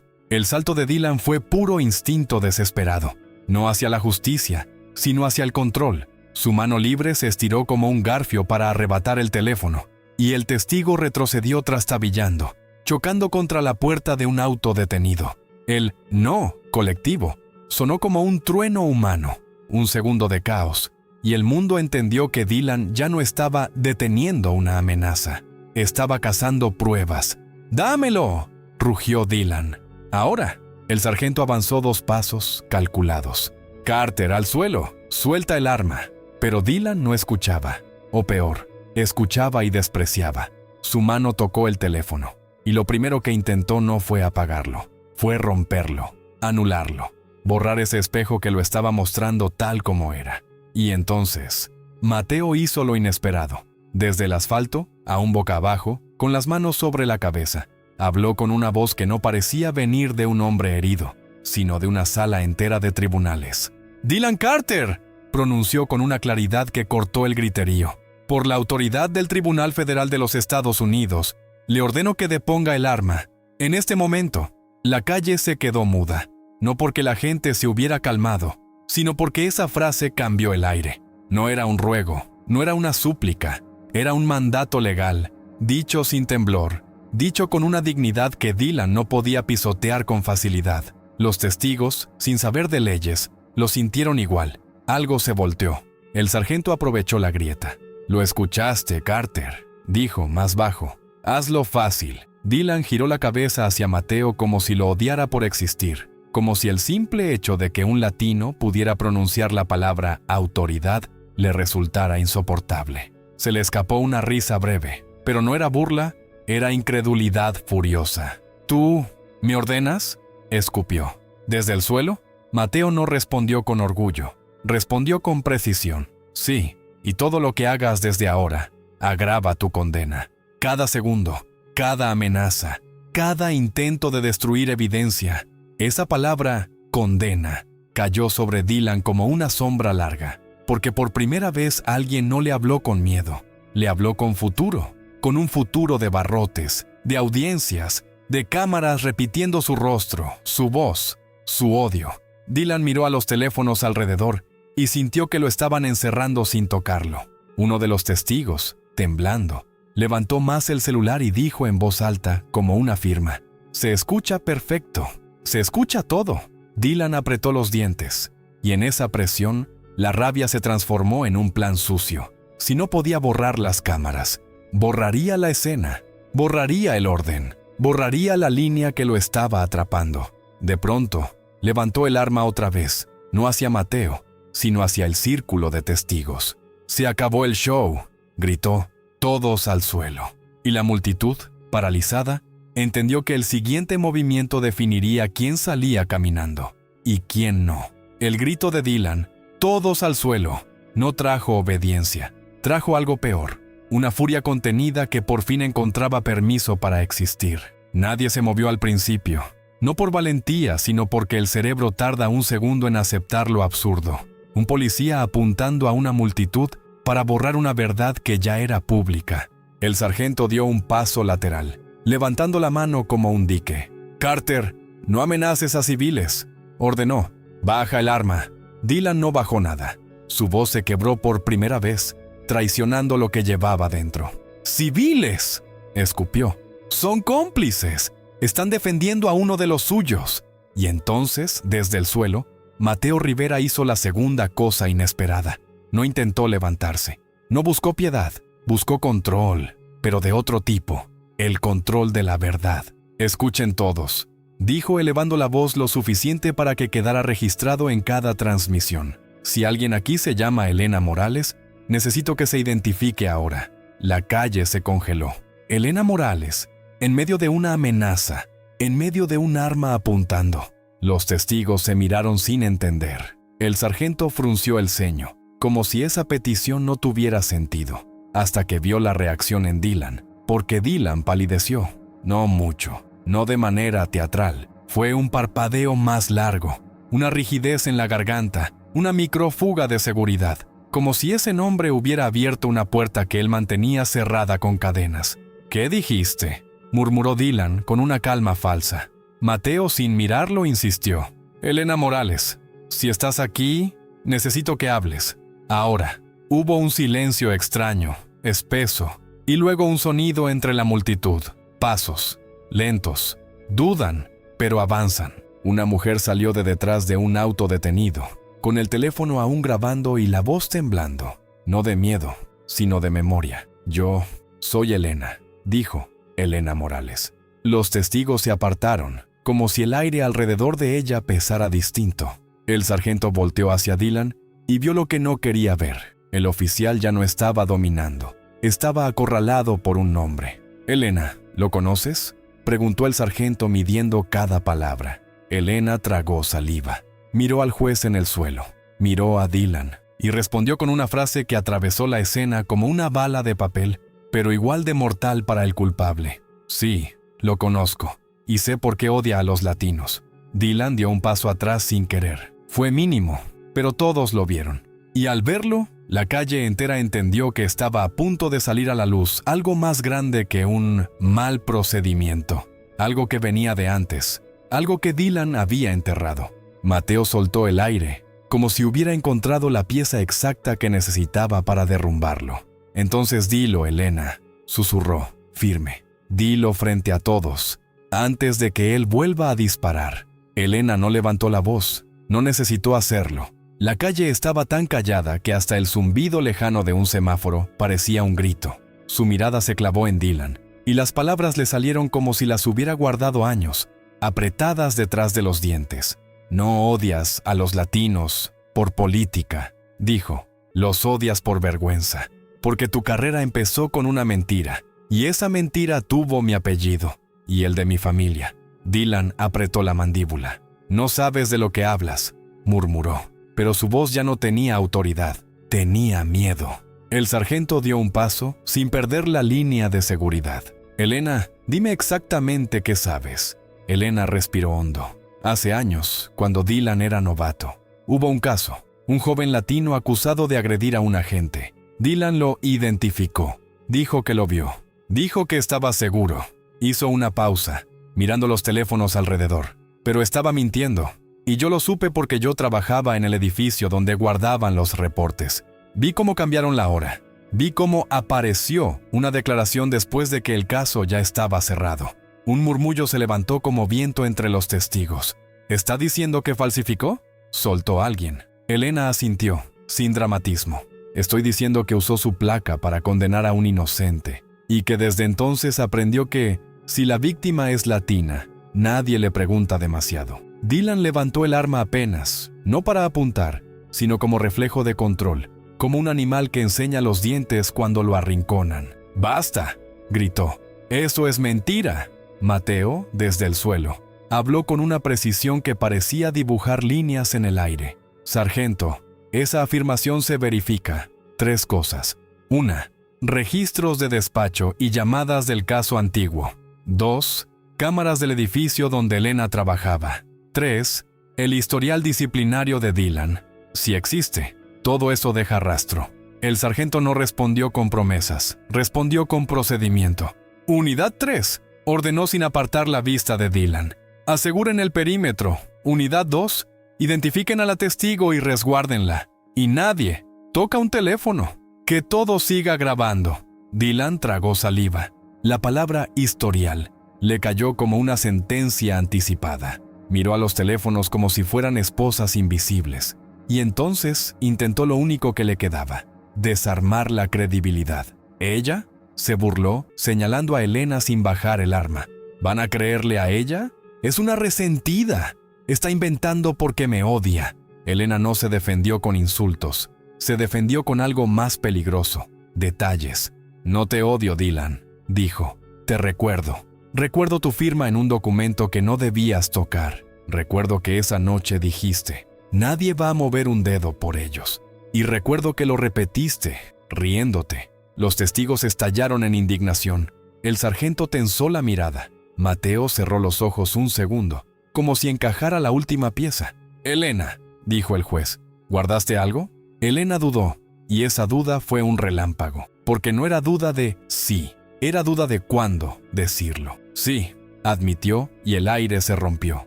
Speaker 1: El salto de Dylan fue puro instinto desesperado, no hacia la justicia, sino hacia el control. Su mano libre se estiró como un garfio para arrebatar el teléfono, y el testigo retrocedió trastabillando, chocando contra la puerta de un auto detenido. El «no» colectivo sonó como un trueno humano, un segundo de caos, y el mundo entendió que Dylan ya no estaba deteniendo una amenaza, estaba cazando pruebas. «¡Dámelo!», rugió Dylan. Ahora, el sargento avanzó 2 pasos calculados. «Carter, al suelo, suelta el arma». Pero Dylan no escuchaba, o peor, escuchaba y despreciaba. Su mano tocó el teléfono, y lo primero que intentó no fue apagarlo, fue romperlo, anularlo, borrar ese espejo que lo estaba mostrando tal como era. Y entonces, Mateo hizo lo inesperado. Desde el asfalto, aún boca abajo, con las manos sobre la cabeza, habló con una voz que no parecía venir de un hombre herido, sino de una sala entera de tribunales. «¡Dylan Carter!», pronunció con una claridad que cortó el griterío. «Por la autoridad del Tribunal Federal de los Estados Unidos, le ordeno que deponga el arma. En este momento». La calle se quedó muda, no porque la gente se hubiera calmado, sino porque esa frase cambió el aire. No era un ruego, no era una súplica, era un mandato legal, dicho sin temblor, dicho con una dignidad que Dylan no podía pisotear con facilidad. Los testigos, sin saber de leyes, lo sintieron igual. Algo se volteó. El sargento aprovechó la grieta. «Lo escuchaste, Carter», dijo más bajo. «Hazlo fácil». Dylan giró la cabeza hacia Mateo como si lo odiara por existir, como si el simple hecho de que un latino pudiera pronunciar la palabra autoridad le resultara insoportable. Se le escapó una risa breve, pero no era burla, era incredulidad furiosa. «¿Tú me ordenas?», escupió. Desde el suelo, Mateo no respondió con orgullo, respondió con precisión. «Sí, y todo lo que hagas desde ahora agrava tu condena. Cada segundo, cada amenaza, cada intento de destruir evidencia». Esa palabra, condena, cayó sobre Dylan como una sombra larga, porque por primera vez alguien no le habló con miedo, le habló con futuro, con un futuro de barrotes, de audiencias, de cámaras repitiendo su rostro, su voz, su odio. Dylan miró a los teléfonos alrededor y sintió que lo estaban encerrando sin tocarlo. Uno de los testigos, temblando, levantó más el celular y dijo en voz alta, como una firma: «Se escucha perfecto, se escucha todo». Dylan apretó los dientes, y en esa presión, la rabia se transformó en un plan sucio. Si no podía borrar las cámaras, borraría la escena, borraría el orden, borraría la línea que lo estaba atrapando. De pronto, levantó el arma otra vez, no hacia Mateo, sino hacia el círculo de testigos. «Se acabó el show», gritó, «todos al suelo». Y la multitud, paralizada, entendió que el siguiente movimiento definiría quién salía caminando y quién no. El grito de Dylan, «todos al suelo», no trajo obediencia, trajo algo peor, una furia contenida que por fin encontraba permiso para existir. Nadie se movió al principio, no por valentía, sino porque el cerebro tarda un segundo en aceptar lo absurdo. Un policía apuntando a una multitud para borrar una verdad que ya era pública. El sargento dio un paso lateral, levantando la mano como un dique. «Carter, no amenaces a civiles», ordenó. «Baja el arma». Dylan no bajó nada. Su voz se quebró por primera vez, traicionando lo que llevaba dentro. «¡Civiles!», escupió. «Son cómplices. Están defendiendo a uno de los suyos». Y entonces, desde el suelo, Mateo Rivera hizo la segunda cosa inesperada. No intentó levantarse. No buscó piedad. Buscó control, pero de otro tipo. El control de la verdad. «Escuchen todos», dijo elevando la voz lo suficiente para que quedara registrado en cada transmisión. «Si alguien aquí se llama Elena Morales, necesito que se identifique ahora». La calle se congeló. Elena Morales, en medio de una amenaza, en medio de un arma apuntando. Los testigos se miraron sin entender. El sargento frunció el ceño, como si esa petición no tuviera sentido, hasta que vio la reacción en Dylan, porque Dylan palideció. No mucho, no de manera teatral. Fue un parpadeo más largo, una rigidez en la garganta, una microfuga de seguridad, como si ese nombre hubiera abierto una puerta que él mantenía cerrada con cadenas. «¿Qué dijiste?», murmuró Dylan con una calma falsa. Mateo, sin mirarlo, insistió. Elena Morales, si estás aquí, necesito que hables. Ahora. Hubo un silencio extraño, espeso, y luego un sonido entre la multitud. Pasos, lentos, dudan, pero avanzan. Una mujer salió de detrás de un auto detenido, con el teléfono aún grabando y la voz temblando. No de miedo, sino de memoria. Yo soy Elena, dijo Elena Morales. Los testigos se apartaron, como si el aire alrededor de ella pesara distinto. El sargento volteó hacia Dylan y vio lo que no quería ver. El oficial ya no estaba dominando. Estaba acorralado por un nombre. Elena, ¿lo conoces?, preguntó el sargento midiendo cada palabra. Elena tragó saliva. Miró al juez en el suelo. Miró a Dylan y respondió con una frase que atravesó la escena como una bala de papel, pero igual de mortal para el culpable. Sí, lo conozco, y sé por qué odia a los latinos. Dylan dio un paso atrás sin querer. Fue mínimo, pero todos lo vieron. Y al verlo, la calle entera entendió que estaba a punto de salir a la luz algo más grande que un mal procedimiento. Algo que venía de antes. Algo que Dylan había enterrado. Mateo soltó el aire, como si hubiera encontrado la pieza exacta que necesitaba para derrumbarlo. Entonces dilo, Elena, susurró, firme. Dilo frente a todos, antes de que él vuelva a disparar. Elena no levantó la voz, no necesitó hacerlo. La calle estaba tan callada que hasta el zumbido lejano de un semáforo parecía un grito. Su mirada se clavó en Dylan, y las palabras le salieron como si las hubiera guardado años, apretadas detrás de los dientes. No odias a los latinos por política, dijo. Los odias por vergüenza, porque tu carrera empezó con una mentira, y esa mentira tuvo mi apellido, y el de mi familia. Dylan apretó la mandíbula. No sabes de lo que hablas, murmuró. Pero su voz ya no tenía autoridad, tenía miedo. El sargento dio un paso sin perder la línea de seguridad. Elena, dime exactamente qué sabes. Elena respiró hondo. Hace años, cuando Dylan era novato, hubo un caso. Un joven latino acusado de agredir a un agente. Dylan lo identificó. Dijo que lo vio. Dijo que estaba seguro. Hizo una pausa, mirando los teléfonos alrededor. Pero estaba mintiendo. Y yo lo supe porque yo trabajaba en el edificio donde guardaban los reportes. Vi cómo cambiaron la hora. Vi cómo apareció una declaración después de que el caso ya estaba cerrado. Un murmullo se levantó como viento entre los testigos. ¿Está diciendo que falsificó?, soltó alguien. Elena asintió, sin dramatismo. Estoy diciendo que usó su placa para condenar a un inocente, y que desde entonces aprendió que, si la víctima es latina, nadie le pregunta demasiado. Dylan levantó el arma apenas, no para apuntar, sino como reflejo de control, como un animal que enseña los dientes cuando lo arrinconan. ¡Basta!, gritó. ¡Eso es mentira! Mateo, desde el suelo, habló con una precisión que parecía dibujar líneas en el aire. Sargento, esa afirmación se verifica. 3 cosas. 1. Registros de despacho y llamadas del caso antiguo. 2. Cámaras del edificio donde Elena trabajaba. 3. El historial disciplinario de Dylan. Si existe, todo eso deja rastro. El sargento no respondió con promesas, respondió con procedimiento. Unidad 3. Ordenó sin apartar la vista de Dylan. Aseguren el perímetro. Unidad 2. Identifiquen a la testigo y resguárdenla. Y nadie toca un teléfono. Que todo siga grabando. Dylan tragó saliva. La palabra historial le cayó como una sentencia anticipada. Miró a los teléfonos como si fueran esposas invisibles. Y entonces intentó lo único que le quedaba: desarmar la credibilidad. ¿Ella?, se burló, señalando a Elena sin bajar el arma. ¿Van a creerle a ella? Es una resentida. Está inventando porque me odia. Elena no se defendió con insultos. Se defendió con algo más peligroso: detalles. No te odio, Dylan, dijo. Te recuerdo. Recuerdo tu firma en un documento que no debías tocar. Recuerdo que esa noche dijiste: nadie va a mover un dedo por ellos. Y recuerdo que lo repetiste, riéndote. Los testigos estallaron en indignación. El sargento tensó la mirada. Mateo cerró los ojos un segundo, como si encajara la última pieza. Elena, dijo el juez, ¿guardaste algo? Elena dudó, y esa duda fue un relámpago, porque no era duda de sí, Era duda de cuándo decirlo. Sí, admitió y el aire se rompió.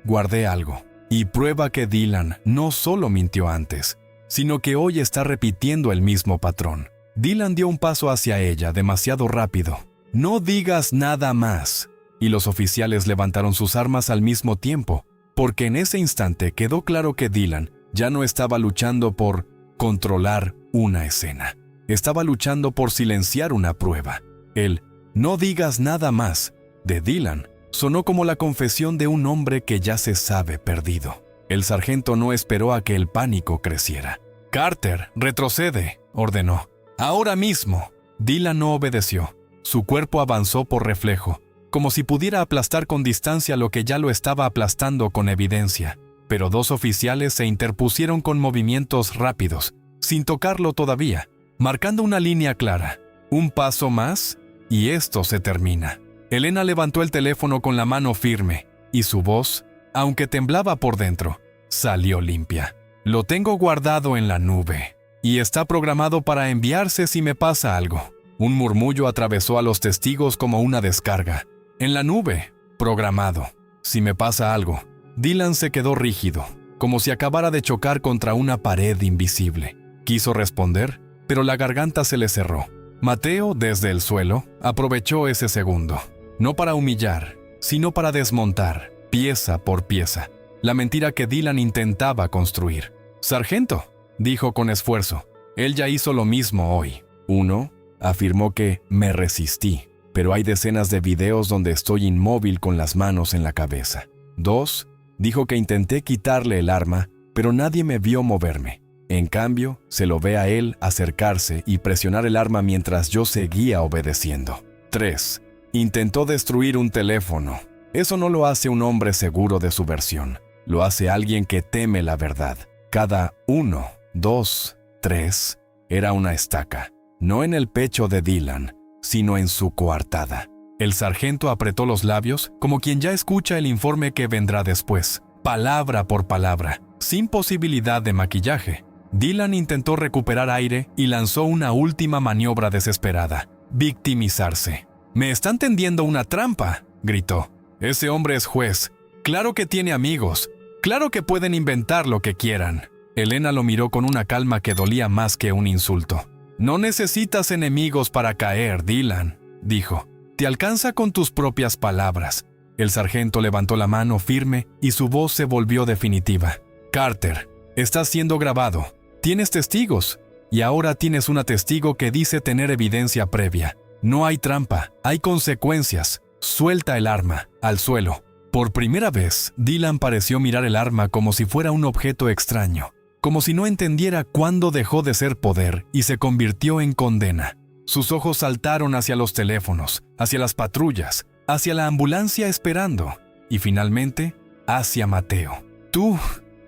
Speaker 1: Guardé algo. Y prueba que Dylan no solo mintió antes, sino que hoy está repitiendo el mismo patrón. Dylan dio un paso hacia ella demasiado rápido. No digas nada más. Y los oficiales levantaron sus armas al mismo tiempo, porque en ese instante quedó claro que Dylan ya no estaba luchando por controlar una escena. Estaba luchando por silenciar una prueba. El "no digas nada más" de Dylan sonó como la confesión de un hombre que ya se sabe perdido. El sargento no esperó a que el pánico creciera. «Carter, retrocede», ordenó. «Ahora mismo». Dylan no obedeció. Su cuerpo avanzó por reflejo, como si pudiera aplastar con distancia lo que ya lo estaba aplastando con evidencia. Pero dos oficiales se interpusieron con movimientos rápidos, sin tocarlo todavía, marcando una línea clara. Un paso más, y esto se termina. Elena levantó el teléfono con la mano firme, y su voz, aunque temblaba por dentro, salió limpia. «Lo tengo guardado en la nube, y está programado para enviarse si me pasa algo». Un murmullo atravesó a los testigos como una descarga. «En la nube, programado. Si me pasa algo». Dylan se quedó rígido, como si acabara de chocar contra una pared invisible. Quiso responder, pero la garganta se le cerró. Mateo, desde el suelo, aprovechó ese segundo. No para humillar, sino para desmontar, pieza por pieza, la mentira que Dylan intentaba construir. «Sargento», dijo con esfuerzo, «él ya hizo lo mismo hoy». Uno, afirmó que «me resistí», pero hay decenas de videos donde estoy inmóvil con las manos en la cabeza. Dos, dijo que intenté quitarle el arma, pero nadie me vio moverme. En cambio, se lo ve a él acercarse y presionar el arma mientras yo seguía obedeciendo. 3. Intentó destruir un teléfono. Eso no lo hace un hombre seguro de su versión. Lo hace alguien que teme la verdad. Cada 1, 2, 3 era una estaca. No en el pecho de Dylan, sino en su coartada. El sargento apretó los labios como quien ya escucha el informe que vendrá después, palabra por palabra, sin posibilidad de maquillaje. Dylan intentó recuperar aire y lanzó una última maniobra desesperada: victimizarse. «Me están tendiendo una trampa», gritó. «Ese hombre es juez. Claro que tiene amigos. Claro que pueden inventar lo que quieran». Elena lo miró con una calma que dolía más que un insulto. «No necesitas enemigos para caer, Dylan», dijo. «Te alcanza con tus propias palabras». El sargento levantó la mano firme y su voz se volvió definitiva. «Carter, estás siendo grabado. Tienes testigos. Y ahora tienes una testigo que dice tener evidencia previa. No hay trampa, hay consecuencias. Suelta el arma, al suelo». Por primera vez, Dylan pareció mirar el arma como si fuera un objeto extraño, como si no entendiera cuándo dejó de ser poder y se convirtió en condena. Sus ojos saltaron hacia los teléfonos, hacia las patrullas, hacia la ambulancia esperando, y finalmente, hacia Mateo. «Tú»,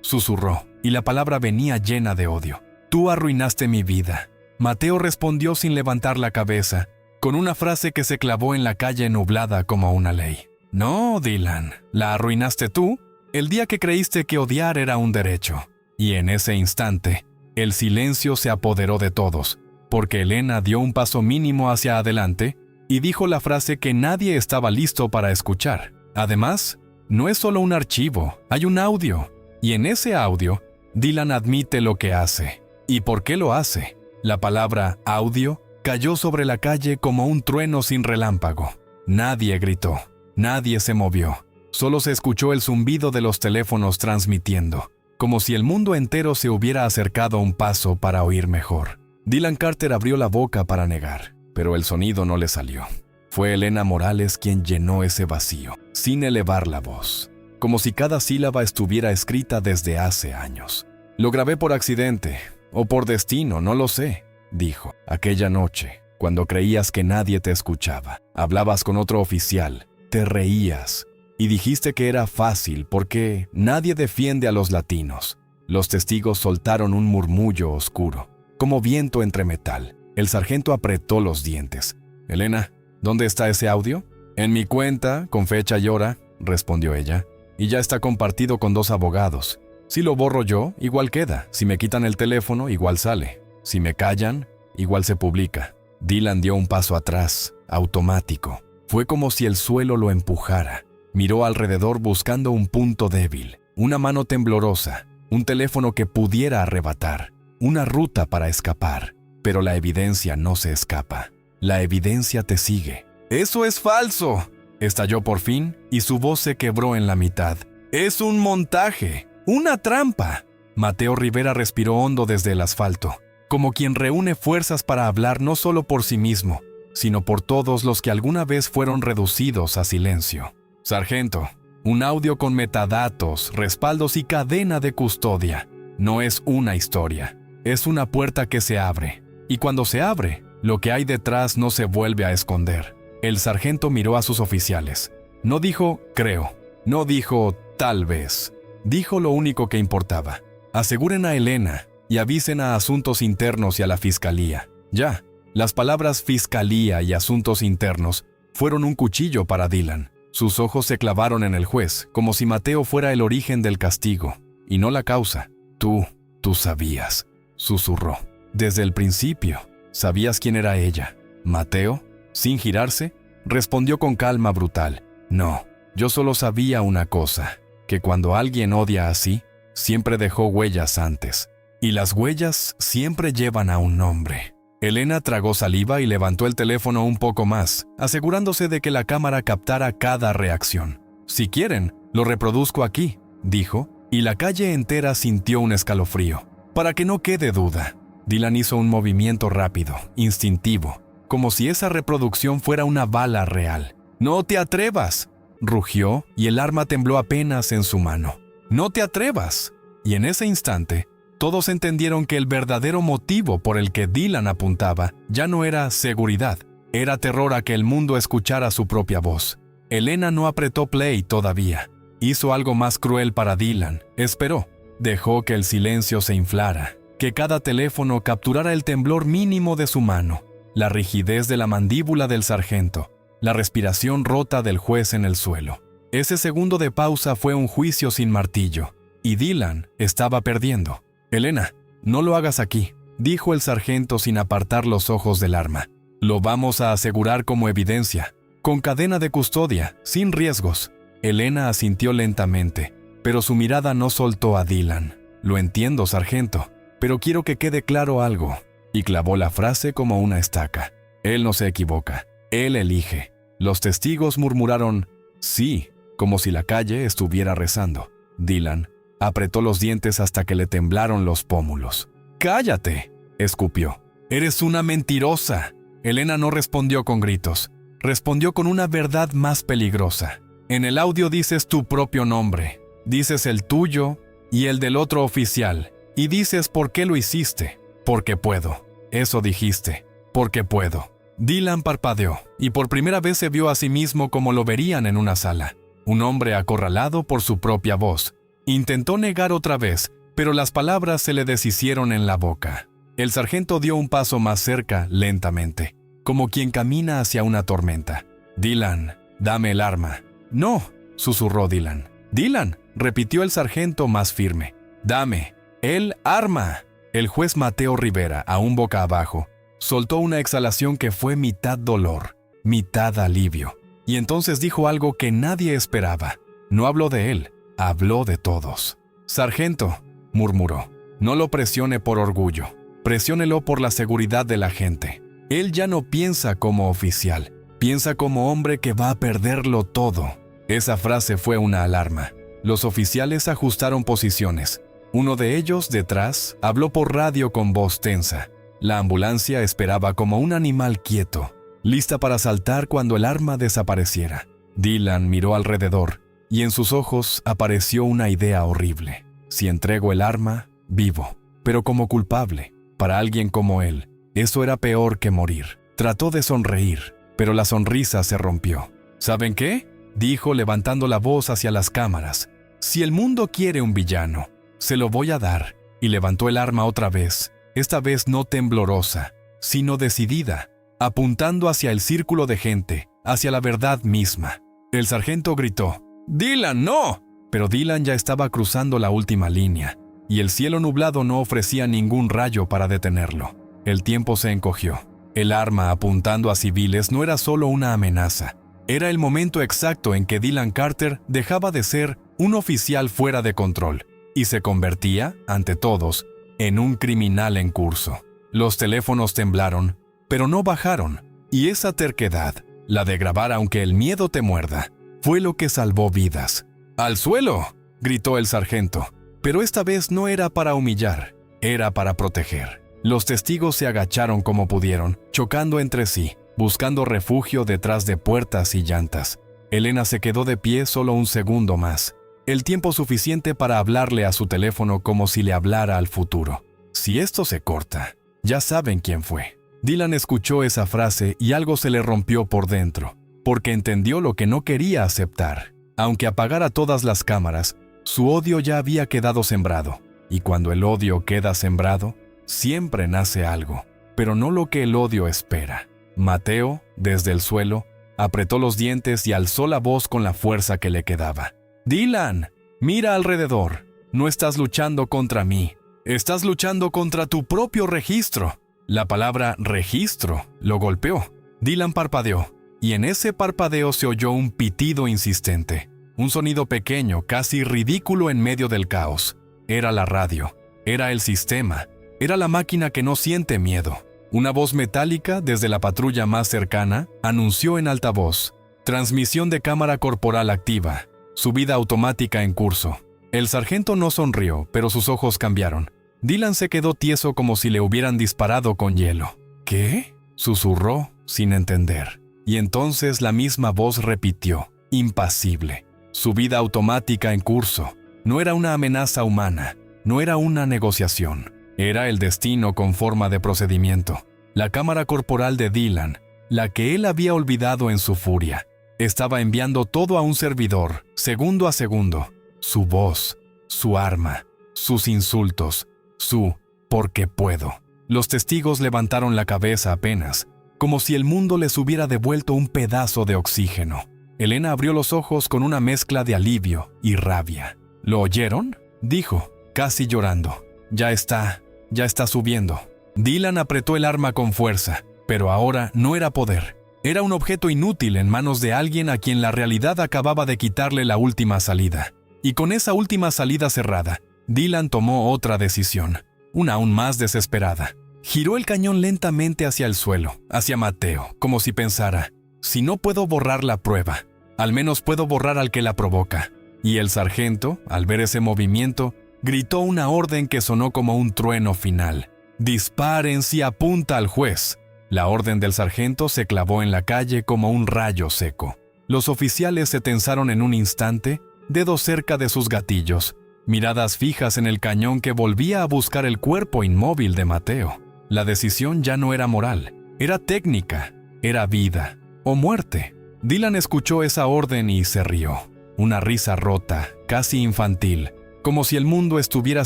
Speaker 1: susurró, y la palabra venía llena de odio. «Tú arruinaste mi vida». Mateo respondió sin levantar la cabeza, con una frase que se clavó en la calle nublada como una ley. «No, Dylan, la arruinaste tú, el día que creíste que odiar era un derecho». Y en ese instante, el silencio se apoderó de todos, porque Elena dio un paso mínimo hacia adelante y dijo la frase que nadie estaba listo para escuchar. Además, no es solo un archivo, hay un audio, y en ese audio, Dylan admite lo que hace. ¿Y por qué lo hace? La palabra audio cayó sobre la calle como un trueno sin relámpago. Nadie gritó, nadie se movió, solo se escuchó el zumbido de los teléfonos transmitiendo, como si el mundo entero se hubiera acercado un paso para oír mejor. Dylan Carter abrió la boca para negar, pero el sonido no le salió. Fue Elena Morales quien llenó ese vacío, sin elevar la voz, como si cada sílaba estuviera escrita desde hace años. «Lo grabé por accidente, o por destino, no lo sé», dijo. «Aquella noche, cuando creías que nadie te escuchaba, hablabas con otro oficial, te reías, y dijiste que era fácil porque nadie defiende a los latinos». Los testigos soltaron un murmullo oscuro, como viento entre metal. El sargento apretó los dientes. «Elena, ¿dónde está ese audio?» «En mi cuenta, con fecha y hora», respondió ella, «y ya está compartido con 2 abogados. Si lo borro yo, igual queda. Si me quitan el teléfono, igual sale. Si me callan, igual se publica». Dylan dio un paso atrás, automático. Fue como si el suelo lo empujara. Miró alrededor buscando un punto débil, una mano temblorosa, un teléfono que pudiera arrebatar, una ruta para escapar. Pero la evidencia no se escapa. La evidencia te sigue. ¡Eso es falso!, estalló por fin y su voz se quebró en la mitad. ¡Es un montaje! ¡Una trampa! Mateo Rivera respiró hondo desde el asfalto, como quien reúne fuerzas para hablar no solo por sí mismo, sino por todos los que alguna vez fueron reducidos a silencio. Sargento, un audio con metadatos, respaldos y cadena de custodia. No es una historia, es una puerta que se abre. Y cuando se abre, lo que hay detrás no se vuelve a esconder. El sargento miró a sus oficiales. No dijo, creo. No dijo, tal vez. Dijo lo único que importaba. Aseguren a Elena y avisen a Asuntos Internos y a la Fiscalía. Ya, las palabras Fiscalía y Asuntos Internos fueron un cuchillo para Dylan. Sus ojos se clavaron en el juez, como si Mateo fuera el origen del castigo, y no la causa. Tú sabías, susurró. Desde el principio, sabías quién era ella. Mateo, sin girarse, respondió con calma brutal. No, yo solo sabía una cosa, que cuando alguien odia así, siempre dejó huellas antes. Y las huellas siempre llevan a un nombre. Elena tragó saliva y levantó el teléfono un poco más, asegurándose de que la cámara captara cada reacción. Si quieren, lo reproduzco aquí, dijo, y la calle entera sintió un escalofrío. Para que no quede duda. Dylan hizo un movimiento rápido, instintivo, como si esa reproducción fuera una bala real. «¡No te atrevas!», rugió y el arma tembló apenas en su mano. «¡No te atrevas!». Y en ese instante, todos entendieron que el verdadero motivo por el que Dylan apuntaba ya no era seguridad, era terror a que el mundo escuchara su propia voz. Elena no apretó play todavía. Hizo algo más cruel para Dylan. Esperó. Dejó que el silencio se inflara, que cada teléfono capturara el temblor mínimo de su mano, la rigidez de la mandíbula del sargento, la respiración rota del juez en el suelo. Ese segundo de pausa fue un juicio sin martillo, y Dylan estaba perdiendo. «Elena, no lo hagas aquí», dijo el sargento sin apartar los ojos del arma. «Lo vamos a asegurar como evidencia, con cadena de custodia, sin riesgos». Elena asintió lentamente, pero su mirada no soltó a Dylan. «Lo entiendo, sargento, pero quiero que quede claro algo», y clavó la frase como una estaca. «Él no se equivoca, él elige». Los testigos murmuraron «sí», como si la calle estuviera rezando. Dylan apretó los dientes hasta que le temblaron los pómulos. «¡Cállate!», escupió. «Eres una mentirosa». Elena no respondió con gritos. Respondió con una verdad más peligrosa. «En el audio dices tu propio nombre. Dices el tuyo y el del otro oficial. Y dices por qué lo hiciste. Porque puedo». Eso dijiste. «Porque puedo». Dylan parpadeó, y por primera vez se vio a sí mismo como lo verían en una sala. Un hombre acorralado por su propia voz. Intentó negar otra vez, pero las palabras se le deshicieron en la boca. El sargento dio un paso más cerca, lentamente, como quien camina hacia una tormenta. «Dylan, dame el arma». «No», susurró Dylan. «Dylan», repitió el sargento más firme. «Dame el arma». El juez Mateo Rivera, aún boca abajo, soltó una exhalación que fue mitad dolor, mitad alivio. Y entonces dijo algo que nadie esperaba. No habló de él, habló de todos. «Sargento», murmuró, «no lo presione por orgullo. Presiónelo por la seguridad de la gente. Él ya no piensa como oficial, piensa como hombre que va a perderlo todo». Esa frase fue una alarma. Los oficiales ajustaron posiciones. Uno de ellos, detrás, habló por radio con voz tensa. La ambulancia esperaba como un animal quieto, lista para saltar cuando el arma desapareciera. Dylan miró alrededor, y en sus ojos apareció una idea horrible. Si entrego el arma, vivo, pero como culpable. Para alguien como él, eso era peor que morir. Trató de sonreír, pero la sonrisa se rompió. «¿Saben qué?», dijo levantando la voz hacia las cámaras. «Si el mundo quiere un villano, se lo voy a dar». Y levantó el arma otra vez, esta vez no temblorosa, sino decidida, apuntando hacia el círculo de gente, hacia la verdad misma. El sargento gritó: «¡Dylan, no!». Pero Dylan ya estaba cruzando la última línea, y el cielo nublado no ofrecía ningún rayo para detenerlo. El tiempo se encogió. El arma apuntando a civiles no era solo una amenaza. Era el momento exacto en que Dylan Carter dejaba de ser un oficial fuera de control y se convertía, ante todos, en un criminal en curso. Los teléfonos temblaron, pero no bajaron, y esa terquedad, la de grabar aunque el miedo te muerda, fue lo que salvó vidas. ¡Al suelo!, gritó el sargento, pero esta vez no era para humillar, era para proteger. Los testigos se agacharon como pudieron, chocando entre sí, buscando refugio detrás de puertas y llantas. Elena se quedó de pie solo un segundo más, el tiempo suficiente para hablarle a su teléfono como si le hablara al futuro. Si esto se corta, ya saben quién fue. Dylan escuchó esa frase y algo se le rompió por dentro, porque entendió lo que no quería aceptar. Aunque apagara todas las cámaras, su odio ya había quedado sembrado, y cuando el odio queda sembrado, siempre nace algo, pero no lo que el odio espera. Mateo, desde el suelo, apretó los dientes y alzó la voz con la fuerza que le quedaba. «Dylan, mira alrededor. No estás luchando contra mí. Estás luchando contra tu propio registro». La palabra registro lo golpeó. Dylan parpadeó, y en ese parpadeo se oyó un pitido insistente. Un sonido pequeño, casi ridículo en medio del caos. Era la radio. Era el sistema. Era la máquina que no siente miedo. Una voz metálica desde la patrulla más cercana anunció en altavoz: «Transmisión de cámara corporal activa. Subida automática en curso». El sargento no sonrió, pero sus ojos cambiaron. Dylan se quedó tieso como si le hubieran disparado con hielo. «¿Qué?», susurró, sin entender. Y entonces la misma voz repitió, impasible: «Subida automática en curso». No era una amenaza humana, no era una negociación. Era el destino con forma de procedimiento. La cámara corporal de Dylan, la que él había olvidado en su furia, estaba enviando todo a un servidor, segundo a segundo. Su voz, su arma, sus insultos, su «porque puedo». Los testigos levantaron la cabeza apenas, como si el mundo les hubiera devuelto un pedazo de oxígeno. Elena abrió los ojos con una mezcla de alivio y rabia. «¿Lo oyeron?», dijo, casi llorando. Ya está subiendo». Dylan apretó el arma con fuerza, pero ahora no era poder. Era un objeto inútil en manos de alguien a quien la realidad acababa de quitarle la última salida. Y con esa última salida cerrada, Dylan tomó otra decisión, una aún más desesperada. Giró el cañón lentamente hacia el suelo, hacia Mateo, como si pensara: «Si no puedo borrar la prueba, al menos puedo borrar al que la provoca». Y el sargento, al ver ese movimiento, gritó una orden que sonó como un trueno final: «Disparen si apunta al juez». La orden del sargento se clavó en la calle como un rayo seco. Los oficiales se tensaron en un instante, dedos cerca de sus gatillos, miradas fijas en el cañón que volvía a buscar el cuerpo inmóvil de Mateo. La decisión ya no era moral, era técnica, era vida o muerte. Dylan escuchó esa orden y se rió. Una risa rota, casi infantil, como si el mundo estuviera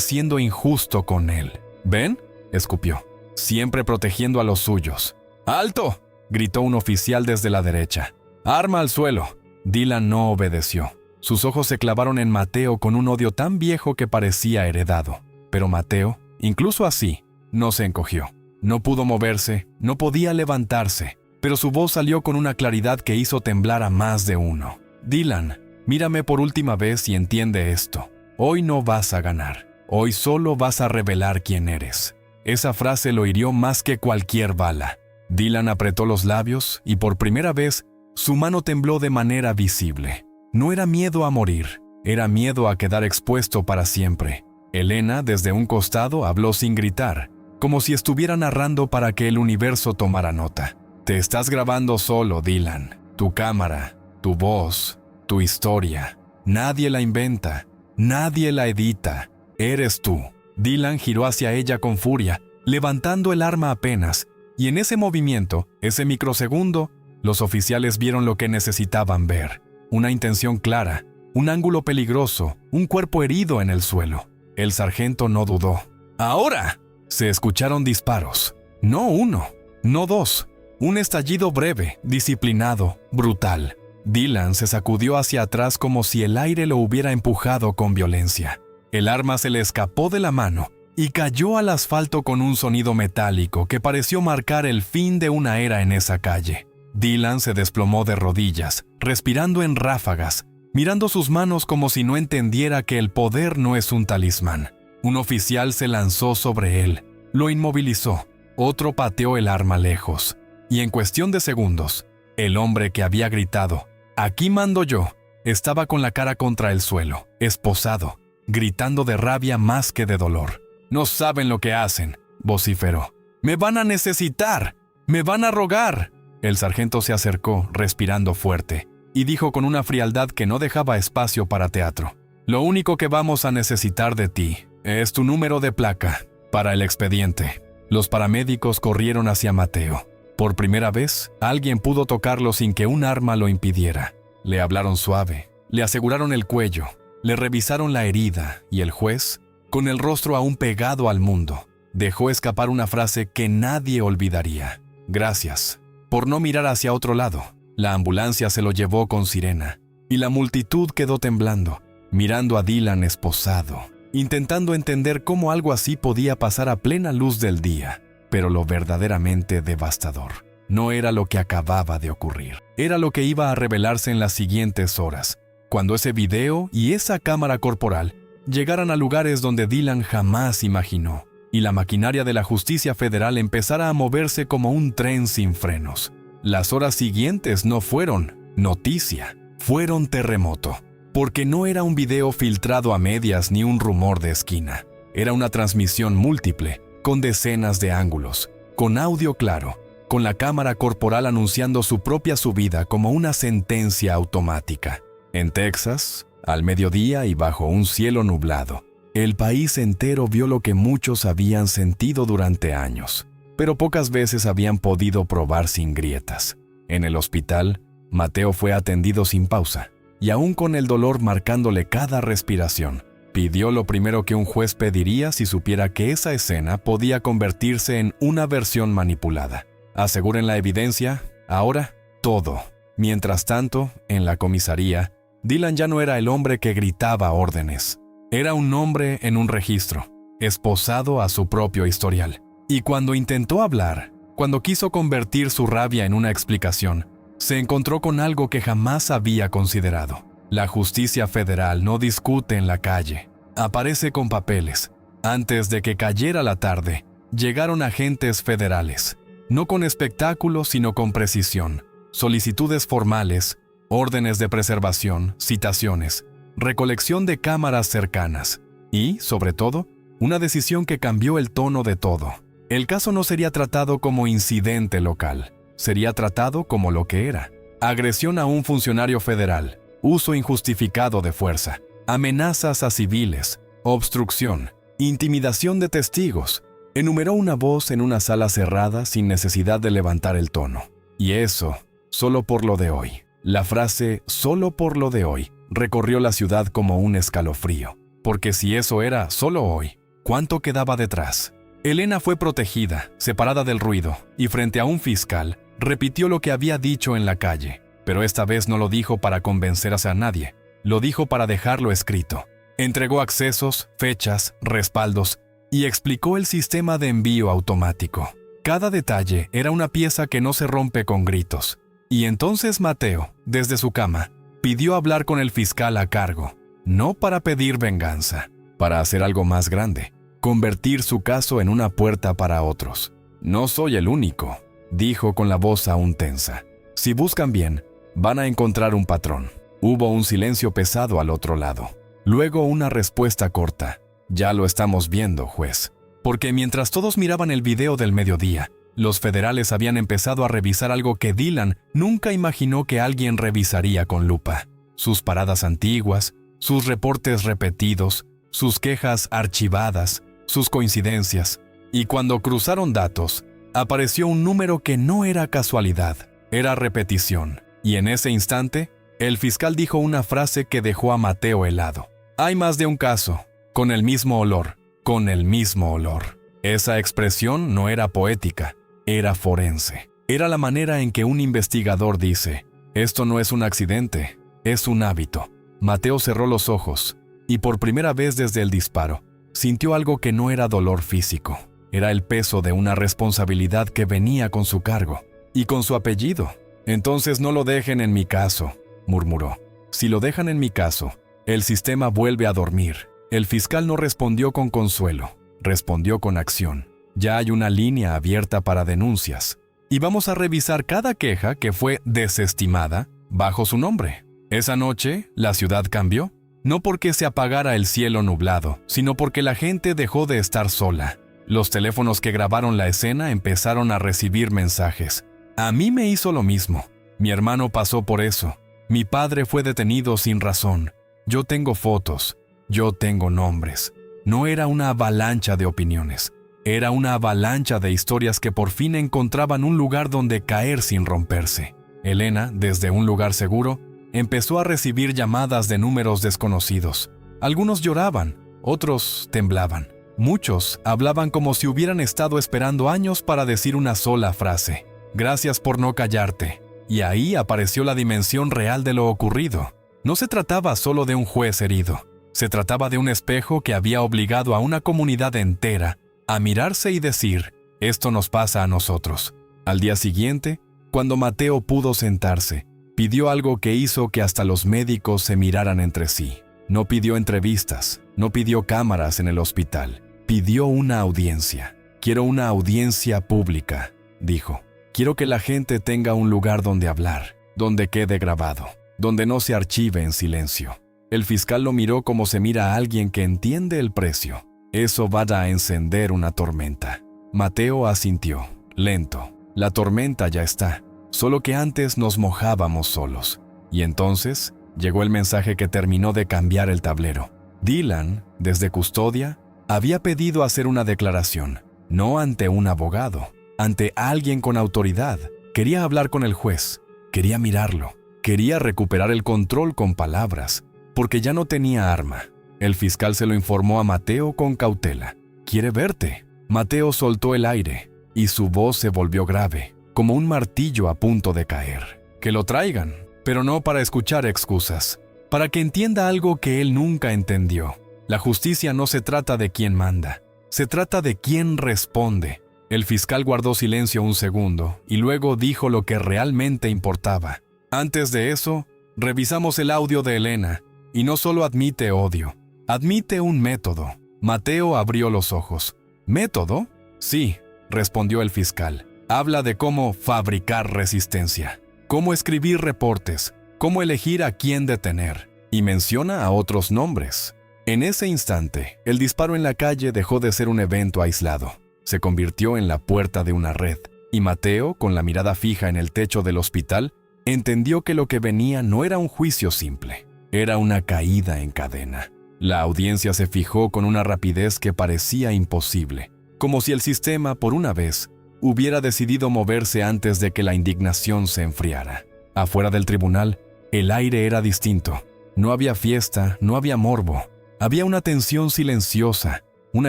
Speaker 1: siendo injusto con él. «¿Ven?», escupió, siempre protegiendo a los suyos. «¡Alto!», gritó un oficial desde la derecha. «Arma al suelo». Dylan no obedeció. Sus ojos se clavaron en Mateo con un odio tan viejo que parecía heredado. Pero Mateo, incluso así, no se encogió. No pudo moverse, no podía levantarse, pero su voz salió con una claridad que hizo temblar a más de uno. «Dylan, mírame por última vez y entiende esto. Hoy no vas a ganar. Hoy solo vas a revelar quién eres». Esa frase lo hirió más que cualquier bala. Dylan apretó los labios y por primera vez su mano tembló de manera visible. No era miedo a morir, era miedo a quedar expuesto para siempre. Elena, desde un costado, habló sin gritar, como si estuviera narrando para que el universo tomara nota. «Te estás grabando solo, Dylan. Tu cámara, tu voz, tu historia. Nadie la inventa, nadie la edita. Eres tú». Dylan giró hacia ella con furia, levantando el arma apenas, y en ese movimiento, ese microsegundo, los oficiales vieron lo que necesitaban ver. Una intención clara, un ángulo peligroso, un cuerpo herido en el suelo. El sargento no dudó. «¡Ahora!». Se escucharon disparos. No uno, no dos. Un estallido breve, disciplinado, brutal. Dylan se sacudió hacia atrás como si el aire lo hubiera empujado con violencia. El arma se le escapó de la mano y cayó al asfalto con un sonido metálico que pareció marcar el fin de una era en esa calle. Dylan se desplomó de rodillas, respirando en ráfagas, mirando sus manos como si no entendiera que el poder no es un talismán. Un oficial se lanzó sobre él, lo inmovilizó, otro pateó el arma lejos, y en cuestión de segundos, el hombre que había gritado, «Aquí mando yo», estaba con la cara contra el suelo, esposado, gritando de rabia más que de dolor. «No saben lo que hacen», vociferó. «¡Me van a necesitar! ¡Me van a rogar!». El sargento se acercó, respirando fuerte, y dijo con una frialdad que no dejaba espacio para teatro. «Lo único que vamos a necesitar de ti es tu número de placa para el expediente». Los paramédicos corrieron hacia Mateo. Por primera vez, alguien pudo tocarlo sin que un arma lo impidiera. Le hablaron suave, le aseguraron el cuello, le revisaron la herida y el juez, con el rostro aún pegado al mundo, dejó escapar una frase que nadie olvidaría. «Gracias por no mirar hacia otro lado». La ambulancia se lo llevó con sirena, y la multitud quedó temblando, mirando a Dylan esposado, intentando entender cómo algo así podía pasar a plena luz del día. Pero lo verdaderamente devastador no era lo que acababa de ocurrir, era lo que iba a revelarse en las siguientes horas, cuando ese video y esa cámara corporal llegaran a lugares donde Dylan jamás imaginó, y la maquinaria de la justicia federal empezara a moverse como un tren sin frenos. Las horas siguientes no fueron noticia, fueron terremoto, porque no era un video filtrado a medias ni un rumor de esquina. Era una transmisión múltiple, con decenas de ángulos, con audio claro, con la cámara corporal anunciando su propia subida como una sentencia automática. En Texas, al mediodía y bajo un cielo nublado, el país entero vio lo que muchos habían sentido durante años, pero pocas veces habían podido probar sin grietas. En el hospital, Mateo fue atendido sin pausa, y aún con el dolor marcándole cada respiración, pidió lo primero que un juez pediría si supiera que esa escena podía convertirse en una versión manipulada. «Aseguren la evidencia, ahora, todo». Mientras tanto, en la comisaría, Dylan ya no era el hombre que gritaba órdenes. Era un hombre en un registro, esposado a su propio historial. Y cuando intentó hablar, cuando quiso convertir su rabia en una explicación, se encontró con algo que jamás había considerado. La justicia federal no discute en la calle, aparece con papeles. Antes de que cayera la tarde, llegaron agentes federales, no con espectáculo sino con precisión, solicitudes formales, órdenes de preservación, citaciones, recolección de cámaras cercanas y, sobre todo, una decisión que cambió el tono de todo. El caso no sería tratado como incidente local, sería tratado como lo que era: agresión a un funcionario federal, uso injustificado de fuerza, amenazas a civiles, obstrucción, intimidación de testigos. Enumeró una voz en una sala cerrada sin necesidad de levantar el tono. Y eso, solo por lo de hoy. La frase «solo por lo de hoy» recorrió la ciudad como un escalofrío. Porque si eso era solo hoy, ¿cuánto quedaba detrás? Elena fue protegida, separada del ruido, y frente a un fiscal, repitió lo que había dicho en la calle. Pero esta vez no lo dijo para convencerse a nadie, lo dijo para dejarlo escrito. Entregó accesos, fechas, respaldos, y explicó el sistema de envío automático. Cada detalle era una pieza que no se rompe con gritos. Y entonces Mateo, desde su cama, pidió hablar con el fiscal a cargo, no para pedir venganza, para hacer algo más grande, convertir su caso en una puerta para otros. «No soy el único», dijo con la voz aún tensa. «Si buscan bien, van a encontrar un patrón». Hubo un silencio pesado al otro lado. Luego una respuesta corta. «Ya lo estamos viendo, juez». Porque mientras todos miraban el video del mediodía, los federales habían empezado a revisar algo que Dylan nunca imaginó que alguien revisaría con lupa. Sus paradas antiguas, sus reportes repetidos, sus quejas archivadas, sus coincidencias. Y cuando cruzaron datos, apareció un número que no era casualidad, era repetición. Y en ese instante, el fiscal dijo una frase que dejó a Mateo helado. «Hay más de un caso, con el mismo olor, con el mismo olor». Esa expresión no era poética, era forense. Era la manera en que un investigador dice: «Esto no es un accidente, es un hábito». Mateo cerró los ojos, y por primera vez desde el disparo, sintió algo que no era dolor físico. Era el peso de una responsabilidad que venía con su cargo y con su apellido. «Entonces no lo dejen en mi caso», murmuró. «Si lo dejan en mi caso, el sistema vuelve a dormir». El fiscal no respondió con consuelo, respondió con acción. «Ya hay una línea abierta para denuncias y vamos a revisar cada queja que fue desestimada bajo su nombre». Esa noche, la ciudad cambió, no porque se apagara el cielo nublado, sino porque la gente dejó de estar sola. Los teléfonos que grabaron la escena empezaron a recibir mensajes. «A mí me hizo lo mismo. Mi hermano pasó por eso. Mi padre fue detenido sin razón. Yo tengo fotos. Yo tengo nombres». No era una avalancha de opiniones. Era una avalancha de historias que por fin encontraban un lugar donde caer sin romperse. Elena, desde un lugar seguro, empezó a recibir llamadas de números desconocidos. Algunos lloraban, otros temblaban. Muchos hablaban como si hubieran estado esperando años para decir una sola frase: «Gracias por no callarte». Y ahí apareció la dimensión real de lo ocurrido. No se trataba solo de un juez herido. Se trataba de un espejo que había obligado a una comunidad entera a mirarse y decir: «Esto nos pasa a nosotros». Al día siguiente, cuando Mateo pudo sentarse, pidió algo que hizo que hasta los médicos se miraran entre sí. No pidió entrevistas, no pidió cámaras en el hospital. Pidió una audiencia. «Quiero una audiencia pública», dijo. «Quiero que la gente tenga un lugar donde hablar, donde quede grabado, donde no se archive en silencio». El fiscal lo miró como se mira a alguien que entiende el precio. «Eso va a encender una tormenta». Mateo asintió, lento. «La tormenta ya está, solo que antes nos mojábamos solos». Y entonces llegó el mensaje que terminó de cambiar el tablero. Dylan, desde custodia, había pedido hacer una declaración, no ante un abogado, ante alguien con autoridad. Quería hablar con el juez, quería mirarlo, quería recuperar el control con palabras, porque ya no tenía arma. El fiscal se lo informó a Mateo con cautela. «Quiere verte». Mateo soltó el aire y su voz se volvió grave, como un martillo a punto de caer. «Que lo traigan», pero no para escuchar excusas, para que entienda algo que él nunca entendió. La justicia no se trata de quién manda, se trata de quién responde. El fiscal guardó silencio un segundo y luego dijo lo que realmente importaba. «Antes de eso, revisamos el audio de Elena, y no solo admite odio, admite un método». Mateo abrió los ojos. «¿Método?» «Sí», respondió el fiscal. «Habla de cómo fabricar resistencia, cómo escribir reportes, cómo elegir a quién detener, y menciona a otros nombres». En ese instante, el disparo en la calle dejó de ser un evento aislado. Se convirtió en la puerta de una red, y Mateo, con la mirada fija en el techo del hospital, entendió que lo que venía no era un juicio simple, era una caída en cadena. La audiencia se fijó con una rapidez que parecía imposible, como si el sistema, por una vez, hubiera decidido moverse antes de que la indignación se enfriara. Afuera del tribunal, el aire era distinto. No había fiesta, no había morbo. Había una tensión silenciosa, una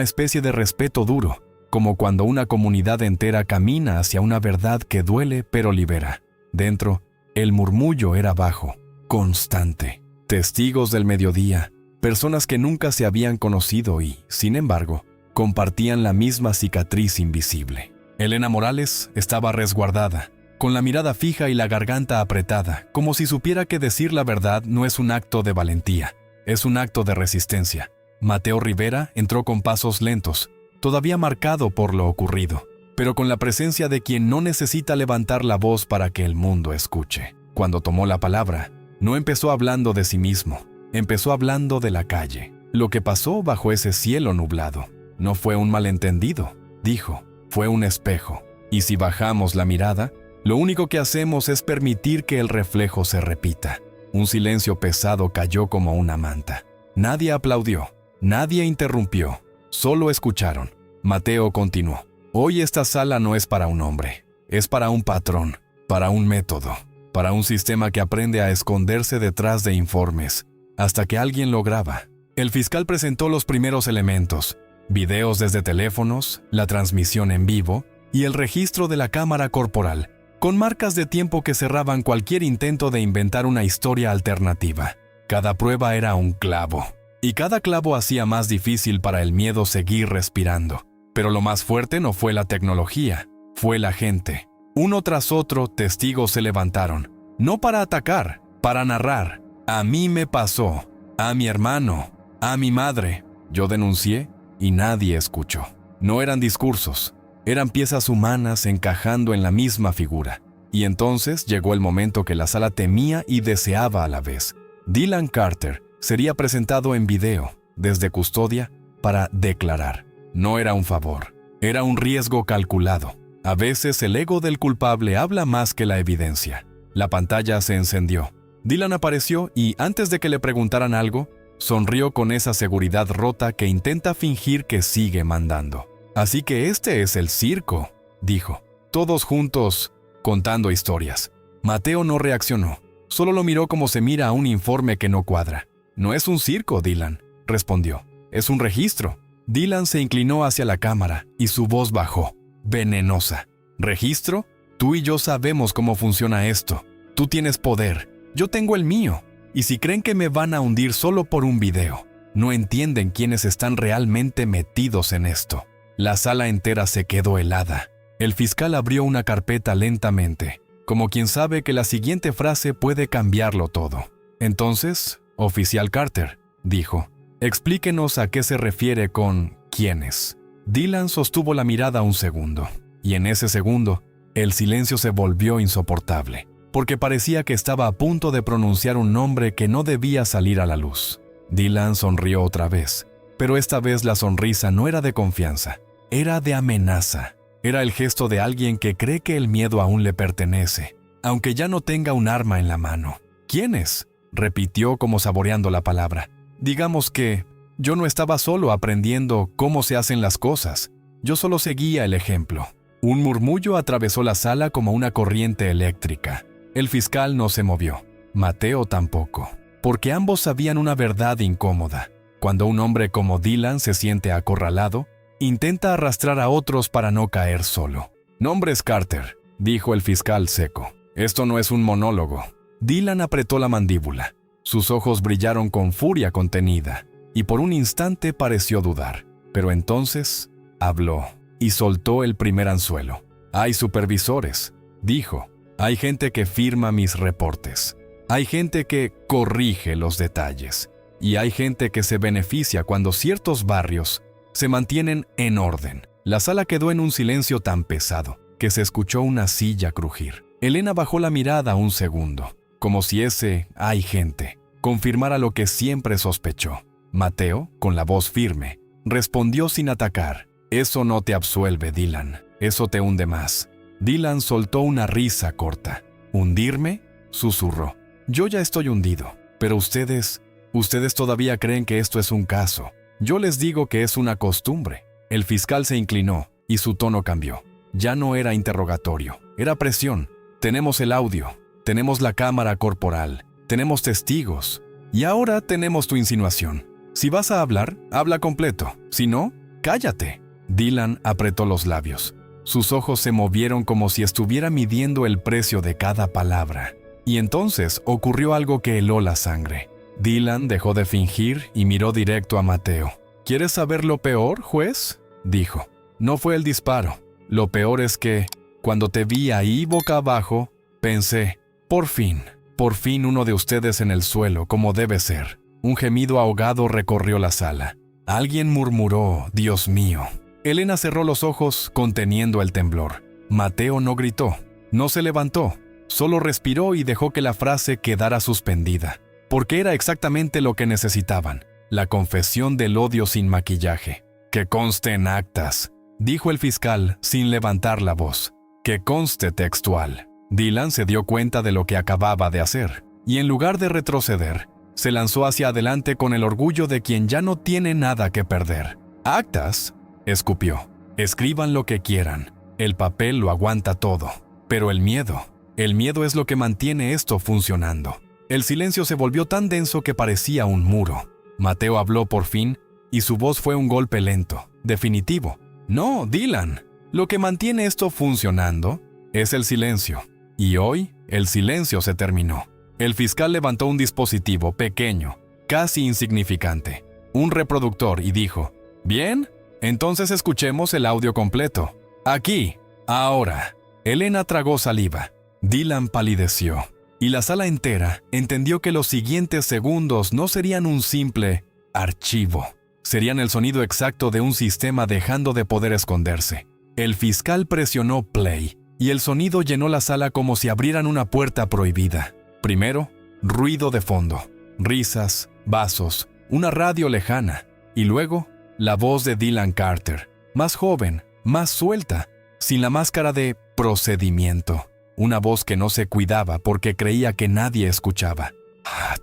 Speaker 1: especie de respeto duro, como cuando una comunidad entera camina hacia una verdad que duele pero libera. Dentro, el murmullo era bajo, constante. Testigos del mediodía, personas que nunca se habían conocido y, sin embargo, compartían la misma cicatriz invisible. Elena Morales estaba resguardada, con la mirada fija y la garganta apretada, como si supiera que decir la verdad no es un acto de valentía, es un acto de resistencia. Mateo Rivera entró con pasos lentos, todavía marcado por lo ocurrido, pero con la presencia de quien no necesita levantar la voz para que el mundo escuche. Cuando tomó la palabra, no empezó hablando de sí mismo, empezó hablando de la calle. Lo que pasó bajo ese cielo nublado no fue un malentendido, dijo, fue un espejo. Y si bajamos la mirada, lo único que hacemos es permitir que el reflejo se repita. Un silencio pesado cayó como una manta. Nadie aplaudió, nadie interrumpió, solo escucharon. Mateo continuó. Hoy esta sala no es para un hombre, es para un patrón, para un método, para un sistema que aprende a esconderse detrás de informes, hasta que alguien lo graba. El fiscal presentó los primeros elementos, videos desde teléfonos, la transmisión en vivo y el registro de la cámara corporal, con marcas de tiempo que cerraban cualquier intento de inventar una historia alternativa. Cada prueba era un clavo, y cada clavo hacía más difícil para el miedo seguir respirando. Pero lo más fuerte no fue la tecnología, fue la gente. Uno tras otro, testigos se levantaron, no para atacar, para narrar. A mí me pasó, a mi hermano, a mi madre. Yo denuncié y nadie escuchó. No eran discursos, eran piezas humanas encajando en la misma figura. Y entonces llegó el momento que la sala temía y deseaba a la vez. Dylan Carter sería presentado en video, desde custodia, para declarar. No era un favor, era un riesgo calculado. A veces el ego del culpable habla más que la evidencia. La pantalla se encendió. Dylan apareció y, antes de que le preguntaran algo, sonrió con esa seguridad rota que intenta fingir que sigue mandando. Así que este es el circo, dijo. Todos juntos, contando historias. Mateo no reaccionó. Solo lo miró como se mira a un informe que no cuadra. No es un circo, Dylan, respondió. Es un registro. Dylan se inclinó hacia la cámara y su voz bajó, venenosa. ¿Registro? Tú y yo sabemos cómo funciona esto. Tú tienes poder. Yo tengo el mío. Y si creen que me van a hundir solo por un video, no entienden quiénes están realmente metidos en esto. La sala entera se quedó helada. El fiscal abrió una carpeta lentamente, como quien sabe que la siguiente frase puede cambiarlo todo. Entonces, oficial Carter, dijo, explíquenos a qué se refiere con ¿quiénes? Dylan sostuvo la mirada un segundo, y en ese segundo, el silencio se volvió insoportable, porque parecía que estaba a punto de pronunciar un nombre que no debía salir a la luz. Dylan sonrió otra vez, pero esta vez la sonrisa no era de confianza, era de amenaza. Era el gesto de alguien que cree que el miedo aún le pertenece, aunque ya no tenga un arma en la mano. ¿Quiénes? Repitió como saboreando la palabra. Digamos que yo no estaba solo aprendiendo cómo se hacen las cosas. Yo solo seguía el ejemplo. Un murmullo atravesó la sala como una corriente eléctrica. El fiscal no se movió. Mateo tampoco, porque ambos sabían una verdad incómoda. Cuando un hombre como Dylan se siente acorralado, intenta arrastrar a otros para no caer solo. «Nombres Carter», dijo el fiscal seco. «Esto no es un monólogo». Dylan apretó la mandíbula. Sus ojos brillaron con furia contenida, y por un instante pareció dudar. Pero entonces habló y soltó el primer anzuelo. «Hay supervisores», dijo. «Hay gente que firma mis reportes. Hay gente que corrige los detalles. Y hay gente que se beneficia cuando ciertos barrios se mantienen en orden». La sala quedó en un silencio tan pesado que se escuchó una silla crujir. Elena bajó la mirada un segundo, como si ese «hay gente» confirmara lo que siempre sospechó. Mateo, con la voz firme, respondió sin atacar. «Eso no te absuelve, Dylan. Eso te hunde más». Dylan soltó una risa corta. «¿Hundirme?», susurró. «Yo ya estoy hundido, pero ustedes todavía creen que esto es un caso. Yo les digo que es una costumbre». El fiscal se inclinó y su tono cambió. Ya no era interrogatorio, era presión. «Tenemos el audio, tenemos la cámara corporal, tenemos testigos, y ahora tenemos tu insinuación. Si vas a hablar, habla completo. Si no, cállate». Dylan apretó los labios. Sus ojos se movieron como si estuviera midiendo el precio de cada palabra. Y entonces ocurrió algo que heló la sangre. Dylan dejó de fingir y miró directo a Mateo. «¿Quieres saber lo peor, juez?», dijo. «No fue el disparo. Lo peor es que, cuando te vi ahí boca abajo, pensé, por fin uno de ustedes en el suelo, como debe ser». Un gemido ahogado recorrió la sala. Alguien murmuró, «Dios mío». Elena cerró los ojos, conteniendo el temblor. Mateo no gritó, no se levantó, solo respiró y dejó que la frase quedara suspendida, porque era exactamente lo que necesitaban, la confesión del odio sin maquillaje. «Que conste en actas», dijo el fiscal sin levantar la voz. «Que conste textual». Dylan se dio cuenta de lo que acababa de hacer, y en lugar de retroceder, se lanzó hacia adelante con el orgullo de quien ya no tiene nada que perder. «¿Actas?», escupió. «Escriban lo que quieran. El papel lo aguanta todo. Pero el miedo es lo que mantiene esto funcionando». El silencio se volvió tan denso que parecía un muro. Mateo habló por fin, y su voz fue un golpe lento, definitivo. «No, Dylan. Lo que mantiene esto funcionando es el silencio. Y hoy, el silencio se terminó». El fiscal levantó un dispositivo pequeño, casi insignificante. un reproductor y dijo: «Bien, entonces escuchemos el audio completo. Aquí, ahora». Elena tragó saliva. Dylan palideció. Y la sala entera entendió que los siguientes segundos no serían un simple archivo. Serían el sonido exacto de un sistema dejando de poder esconderse. El fiscal presionó play y el sonido llenó la sala como si abrieran una puerta prohibida. Primero, ruido de fondo, risas, vasos, una radio lejana. Y luego, la voz de Dylan Carter, más joven, más suelta, sin la máscara de procedimiento. Una voz que no se cuidaba porque creía que nadie escuchaba.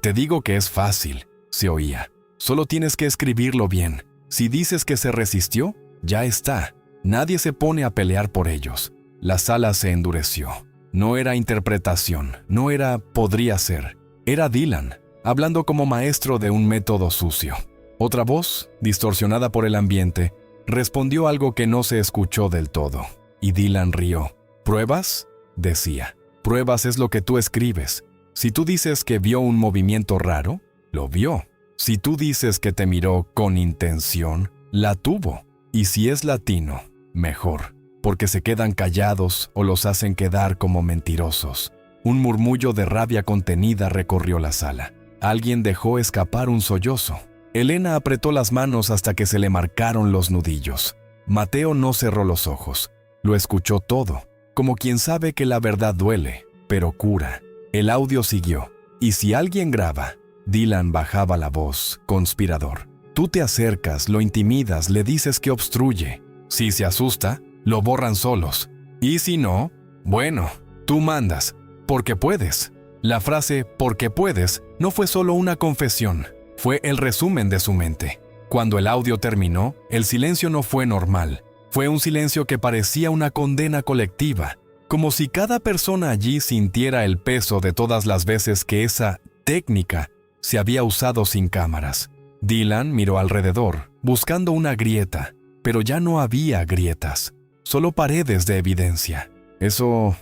Speaker 1: «Te digo que es fácil», se oía. «Solo tienes que escribirlo bien. Si dices que se resistió, ya está. Nadie se pone a pelear por ellos». La sala se endureció. No era interpretación, no era podría ser. Era Dylan, hablando como maestro de un método sucio. Otra voz, distorsionada por el ambiente, respondió algo que no se escuchó del todo. Y Dylan rió. «¿Pruebas?», decía. «Pruebas es lo que tú escribes. Si tú dices que vio un movimiento raro, lo vio. Si tú dices que te miró con intención, la tuvo. Y si es latino, mejor, porque se quedan callados o los hacen quedar como mentirosos». Un murmullo de rabia contenida recorrió la sala. Alguien dejó escapar un sollozo. Elena apretó las manos hasta que se le marcaron los nudillos. Mateo no cerró los ojos. Lo escuchó todo, como quien sabe que la verdad duele, pero cura. El audio siguió. Y si alguien graba, Dylan bajaba la voz, conspirador. Tú te acercas, lo intimidas, le dices que obstruye. Si se asusta, lo borran solos. Y si no, bueno, tú mandas, porque puedes. La frase «porque puedes» no fue solo una confesión, fue el resumen de su mente. Cuando el audio terminó, el silencio no fue normal. Fue un silencio que parecía una condena colectiva, como si cada persona allí sintiera el peso de todas las veces que esa técnica se había usado sin cámaras. Dylan miró alrededor, buscando una grieta, pero ya no había grietas, solo paredes de evidencia. Eso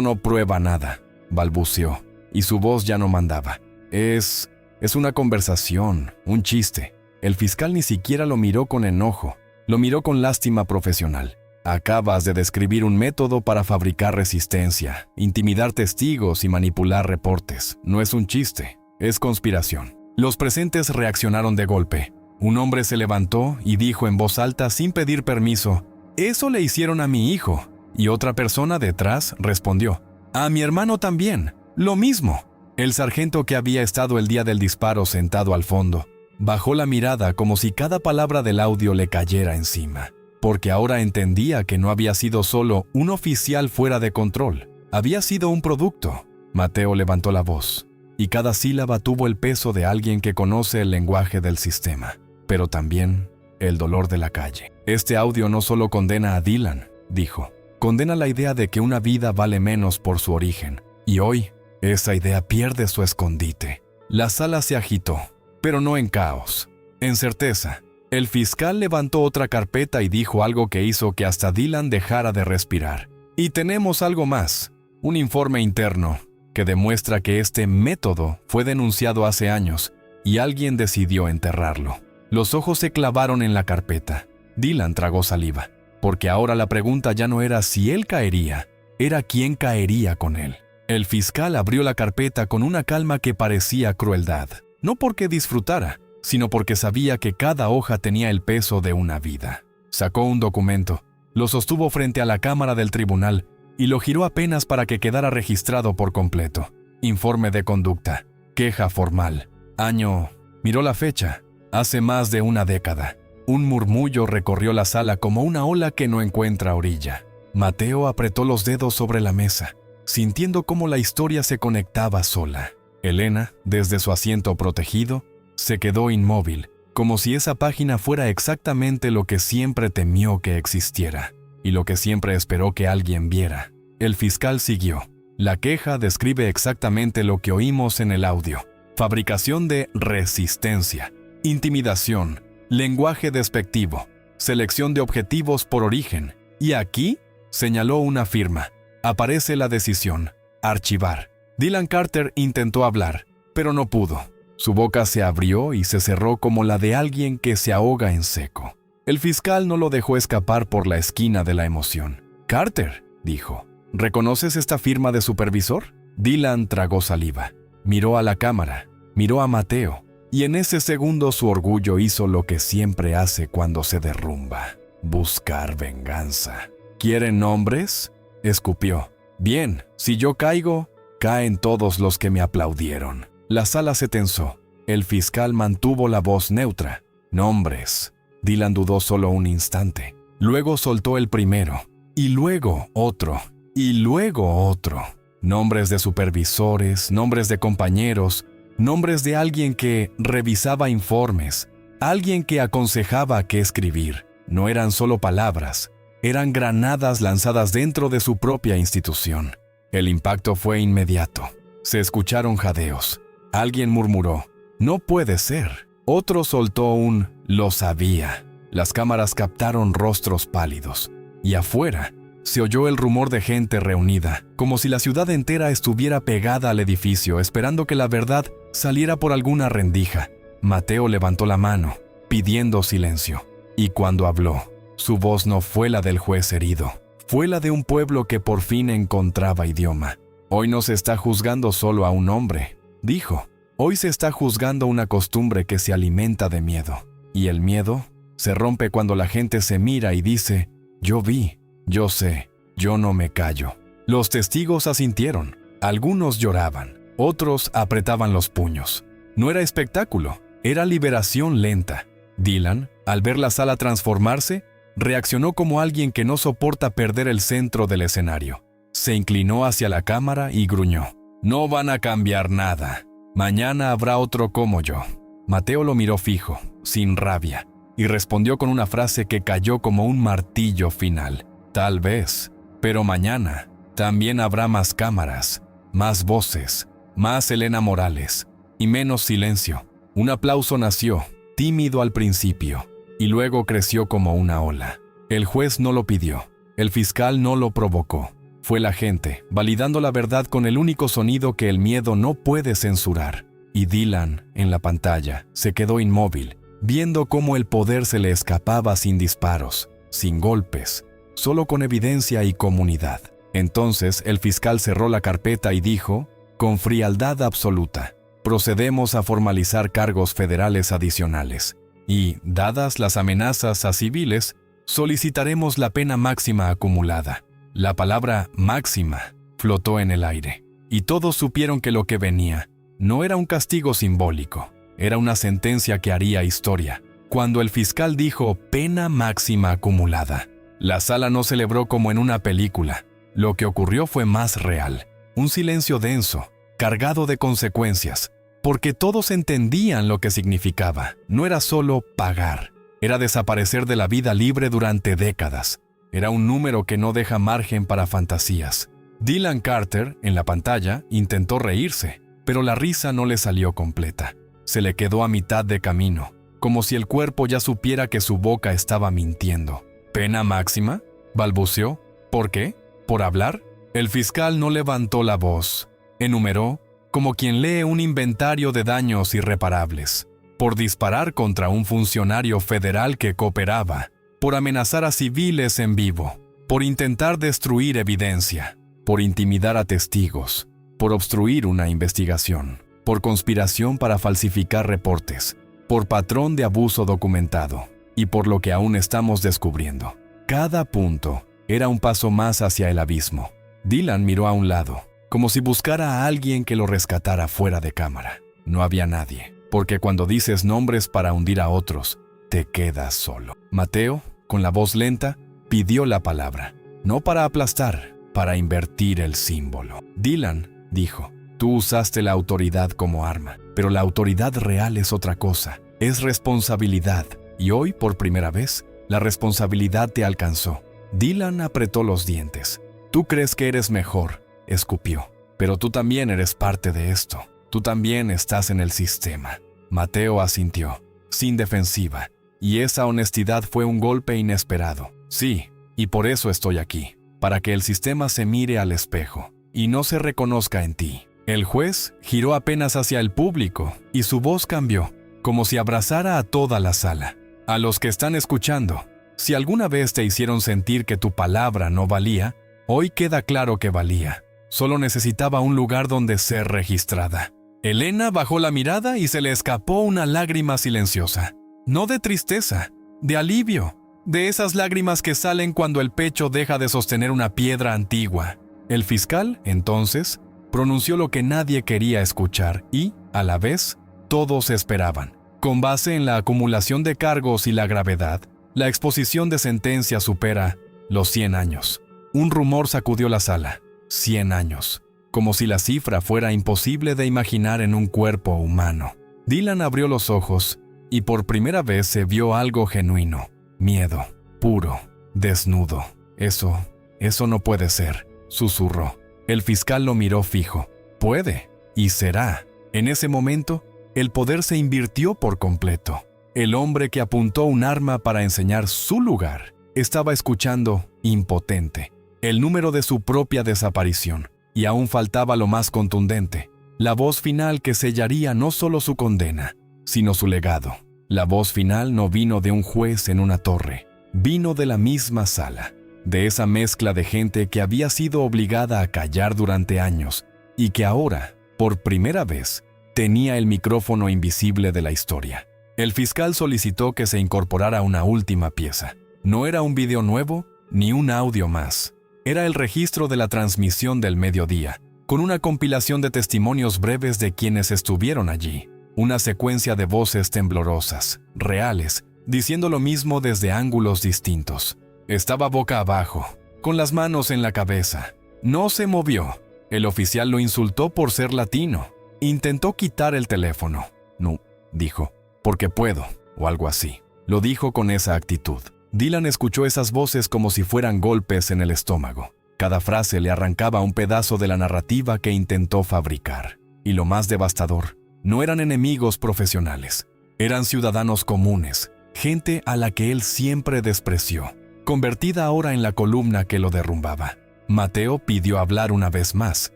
Speaker 1: no prueba nada», balbuceó, y su voz ya no mandaba. Es una conversación, un chiste». El fiscal ni siquiera lo miró con enojo. Lo miró con lástima profesional. «Acabas de describir un método para fabricar resistencia, intimidar testigos y manipular reportes. No es un chiste, es conspiración». Los presentes reaccionaron de golpe. Un hombre se levantó y dijo en voz alta sin pedir permiso: «Eso le hicieron a mi hijo». Y otra persona detrás respondió: «A mi hermano también, lo mismo». El sargento que había estado el día del disparo sentado al fondo, bajó la mirada como si cada palabra del audio le cayera encima, porque ahora entendía que no había sido solo un oficial fuera de control, había sido un producto. Mateo levantó la voz, y cada sílaba tuvo el peso de alguien que conoce el lenguaje del sistema, pero también el dolor de la calle. «Este audio no solo condena a Dylan», dijo, «condena la idea de que una vida vale menos por su origen, y hoy esa idea pierde su escondite». La sala se agitó, pero no en caos, en certeza. El fiscal levantó otra carpeta y dijo algo que hizo que hasta Dylan dejara de respirar. «Y tenemos algo más, un informe interno que demuestra que este método fue denunciado hace años y alguien decidió enterrarlo». Los ojos se clavaron en la carpeta. Dylan tragó saliva, porque ahora la pregunta ya no era si él caería, era quién caería con él. El fiscal abrió la carpeta con una calma que parecía crueldad. No porque disfrutara, sino porque sabía que cada hoja tenía el peso de una vida. Sacó un documento, lo sostuvo frente a la cámara del tribunal y lo giró apenas para que quedara registrado por completo. Informe de conducta, queja formal, año, miró la fecha, hace más de una década. Un murmullo recorrió la sala como una ola que no encuentra orilla. Mateo apretó los dedos sobre la mesa, sintiendo cómo la historia se conectaba sola. Elena, desde su asiento protegido, se quedó inmóvil, como si esa página fuera exactamente lo que siempre temió que existiera, y lo que siempre esperó que alguien viera. El fiscal siguió. La queja describe exactamente lo que oímos en el audio: fabricación de resistencia, intimidación, lenguaje despectivo, selección de objetivos por origen. Y aquí, señaló una firma, aparece la decisión: archivar. Dylan Carter intentó hablar, pero no pudo. Su boca se abrió y se cerró como la de alguien que se ahoga en seco. El fiscal no lo dejó escapar por la esquina de la emoción. «Carter», dijo, «¿reconoces esta firma de supervisor?» Dylan tragó saliva. Miró a la cámara, miró a Mateo, y en ese segundo su orgullo hizo lo que siempre hace cuando se derrumba: buscar venganza. «¿Quieren nombres?», escupió. «Bien, si yo caigo, caen todos los que me aplaudieron». La sala se tensó. El fiscal mantuvo la voz neutra. «Nombres». Dylan dudó solo un instante. Luego soltó el primero, y luego otro, y luego otro. Nombres de supervisores, nombres de compañeros, nombres de alguien que revisaba informes, alguien que aconsejaba qué escribir. No eran solo palabras, eran granadas lanzadas dentro de su propia institución. El impacto fue inmediato. Se escucharon jadeos. Alguien murmuró: «No puede ser». Otro soltó un «lo sabía». Las cámaras captaron rostros pálidos. Y afuera se oyó el rumor de gente reunida, como si la ciudad entera estuviera pegada al edificio, esperando que la verdad saliera por alguna rendija. Mateo levantó la mano, pidiendo silencio. Y cuando habló, su voz no fue la del juez herido, fue la de un pueblo que por fin encontraba idioma. «Hoy no se está juzgando solo a un hombre», dijo. «Hoy se está juzgando una costumbre que se alimenta de miedo. Y el miedo se rompe cuando la gente se mira y dice: yo vi, yo sé, yo no me callo». Los testigos asintieron. Algunos lloraban, otros apretaban los puños. No era espectáculo, era liberación lenta. Dylan, al ver la sala transformarse, reaccionó como alguien que no soporta perder el centro del escenario. Se inclinó hacia la cámara y gruñó: «No van a cambiar nada. Mañana habrá otro como yo». Mateo lo miró fijo, sin rabia, y respondió con una frase que cayó como un martillo final: «Tal vez, pero mañana también habrá más cámaras, más voces, más Elena Morales y menos silencio». Un aplauso nació, tímido al principio, y luego creció como una ola. El juez no lo pidió, el fiscal no lo provocó. Fue la gente, validando la verdad con el único sonido que el miedo no puede censurar. Y Dylan, en la pantalla, se quedó inmóvil, viendo cómo el poder se le escapaba sin disparos, sin golpes, solo con evidencia y comunidad. Entonces el fiscal cerró la carpeta y dijo, con frialdad absoluta: «Procedemos a formalizar cargos federales adicionales. Y, dadas las amenazas a civiles, solicitaremos la pena máxima acumulada». La palabra «máxima» flotó en el aire, y todos supieron que lo que venía no era un castigo simbólico, era una sentencia que haría historia. Cuando el fiscal dijo «pena máxima acumulada», la sala no celebró como en una película. Lo que ocurrió fue más real, un silencio denso, cargado de consecuencias, porque todos entendían lo que significaba. No era solo pagar, era desaparecer de la vida libre durante décadas. Era un número que no deja margen para fantasías. Dylan Carter, en la pantalla, intentó reírse, pero la risa no le salió completa. Se le quedó a mitad de camino, como si el cuerpo ya supiera que su boca estaba mintiendo. «¿Pena máxima?», balbuceó. «¿Por qué? ¿Por hablar?». El fiscal no levantó la voz. Enumeró, como quien lee un inventario de daños irreparables: por disparar contra un funcionario federal que cooperaba, por amenazar a civiles en vivo, por intentar destruir evidencia, por intimidar a testigos, por obstruir una investigación, por conspiración para falsificar reportes, por patrón de abuso documentado y por lo que aún estamos descubriendo. Cada punto era un paso más hacia el abismo. Dylan miró a un lado, como si buscara a alguien que lo rescatara fuera de cámara. No había nadie, porque cuando dices nombres para hundir a otros, te quedas solo. Mateo, con la voz lenta, pidió la palabra, no para aplastar, para invertir el símbolo. «Dylan», dijo, «tú usaste la autoridad como arma, pero la autoridad real es otra cosa, es responsabilidad, y hoy, por primera vez, la responsabilidad te alcanzó». Dylan apretó los dientes. «Tú crees que eres mejor», escupió, «pero tú también eres parte de esto, tú también estás en el sistema». Mateo asintió, sin defensiva, y esa honestidad fue un golpe inesperado. «Sí, y por eso estoy aquí, para que el sistema se mire al espejo y no se reconozca en ti». El juez giró apenas hacia el público y su voz cambió, como si abrazara a toda la sala. A los que están escuchando, si alguna vez te hicieron sentir que tu palabra no valía, hoy queda claro que valía. Solo necesitaba un lugar donde ser registrada. Elena bajó la mirada y se le escapó una lágrima silenciosa. No de tristeza, de alivio, de esas lágrimas que salen cuando el pecho deja de sostener una piedra antigua. El fiscal, entonces, pronunció lo que nadie quería escuchar y, a la vez, todos esperaban. Con base en la acumulación de cargos y la gravedad, la exposición de sentencia supera los 100 años. Un rumor sacudió la sala. 100 años. Como si la cifra fuera imposible de imaginar en un cuerpo humano. Dylan abrió los ojos y por primera vez se vio algo genuino. Miedo, puro, desnudo. Eso no puede ser, susurró. El fiscal lo miró fijo. Puede, y será. En ese momento, el poder se invirtió por completo. El hombre que apuntó un arma para enseñar su lugar estaba escuchando, impotente, el número de su propia desaparición. Y aún faltaba lo más contundente, la voz final que sellaría no solo su condena, sino su legado. La voz final no vino de un juez en una torre, vino de la misma sala, de esa mezcla de gente que había sido obligada a callar durante años y que ahora, por primera vez, tenía el micrófono invisible de la historia. El fiscal solicitó que se incorporara una última pieza. No era un video nuevo, ni un audio más. Era el registro de la transmisión del mediodía, con una compilación de testimonios breves de quienes estuvieron allí. Una secuencia de voces temblorosas, reales, diciendo lo mismo desde ángulos distintos. Estaba boca abajo, con las manos en la cabeza. No se movió. El oficial lo insultó por ser latino. Intentó quitar el teléfono. No, dijo, porque puedo, o algo así. Lo dijo con esa actitud. Dylan escuchó esas voces como si fueran golpes en el estómago. Cada frase le arrancaba un pedazo de la narrativa que intentó fabricar. Y lo más devastador, no eran enemigos profesionales. Eran ciudadanos comunes, gente a la que él siempre despreció, convertida ahora en la columna que lo derrumbaba. Mateo pidió hablar una vez más,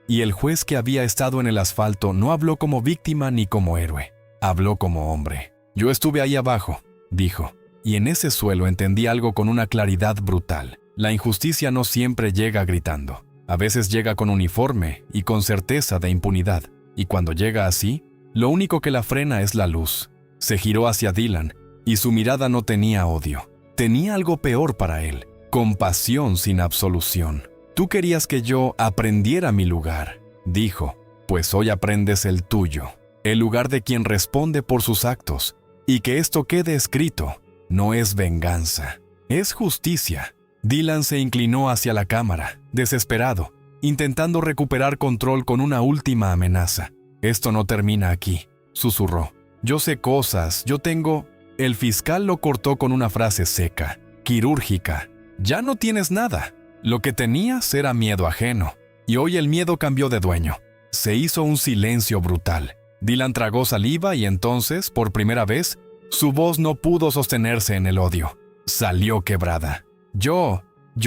Speaker 1: y el juez que había estado en el asfalto no habló como víctima ni como héroe. Habló como hombre. Yo estuve ahí abajo, dijo. Y en ese suelo entendí algo con una claridad brutal. La injusticia no siempre llega gritando. A veces llega con uniforme y con certeza de impunidad. Y cuando llega así, lo único que la frena es la luz. Se giró hacia Dylan, y su mirada no tenía odio. Tenía algo peor para él. Compasión sin absolución. Tú querías que yo aprendiera mi lugar, dijo. Pues hoy aprendes el tuyo. El lugar de quien responde por sus actos. Y que esto quede escrito. No es venganza, es justicia. Dylan se inclinó hacia la cámara, desesperado, intentando recuperar control con una última amenaza. Esto no termina aquí, susurró. Yo sé cosas, yo tengo... El fiscal lo cortó con una frase seca, quirúrgica. Ya no tienes nada. Lo que tenías era miedo ajeno. Y hoy el miedo cambió de dueño. Se hizo un silencio brutal. Dylan tragó saliva y entonces, por primera vez, su voz no pudo sostenerse en el odio. Salió quebrada. Yo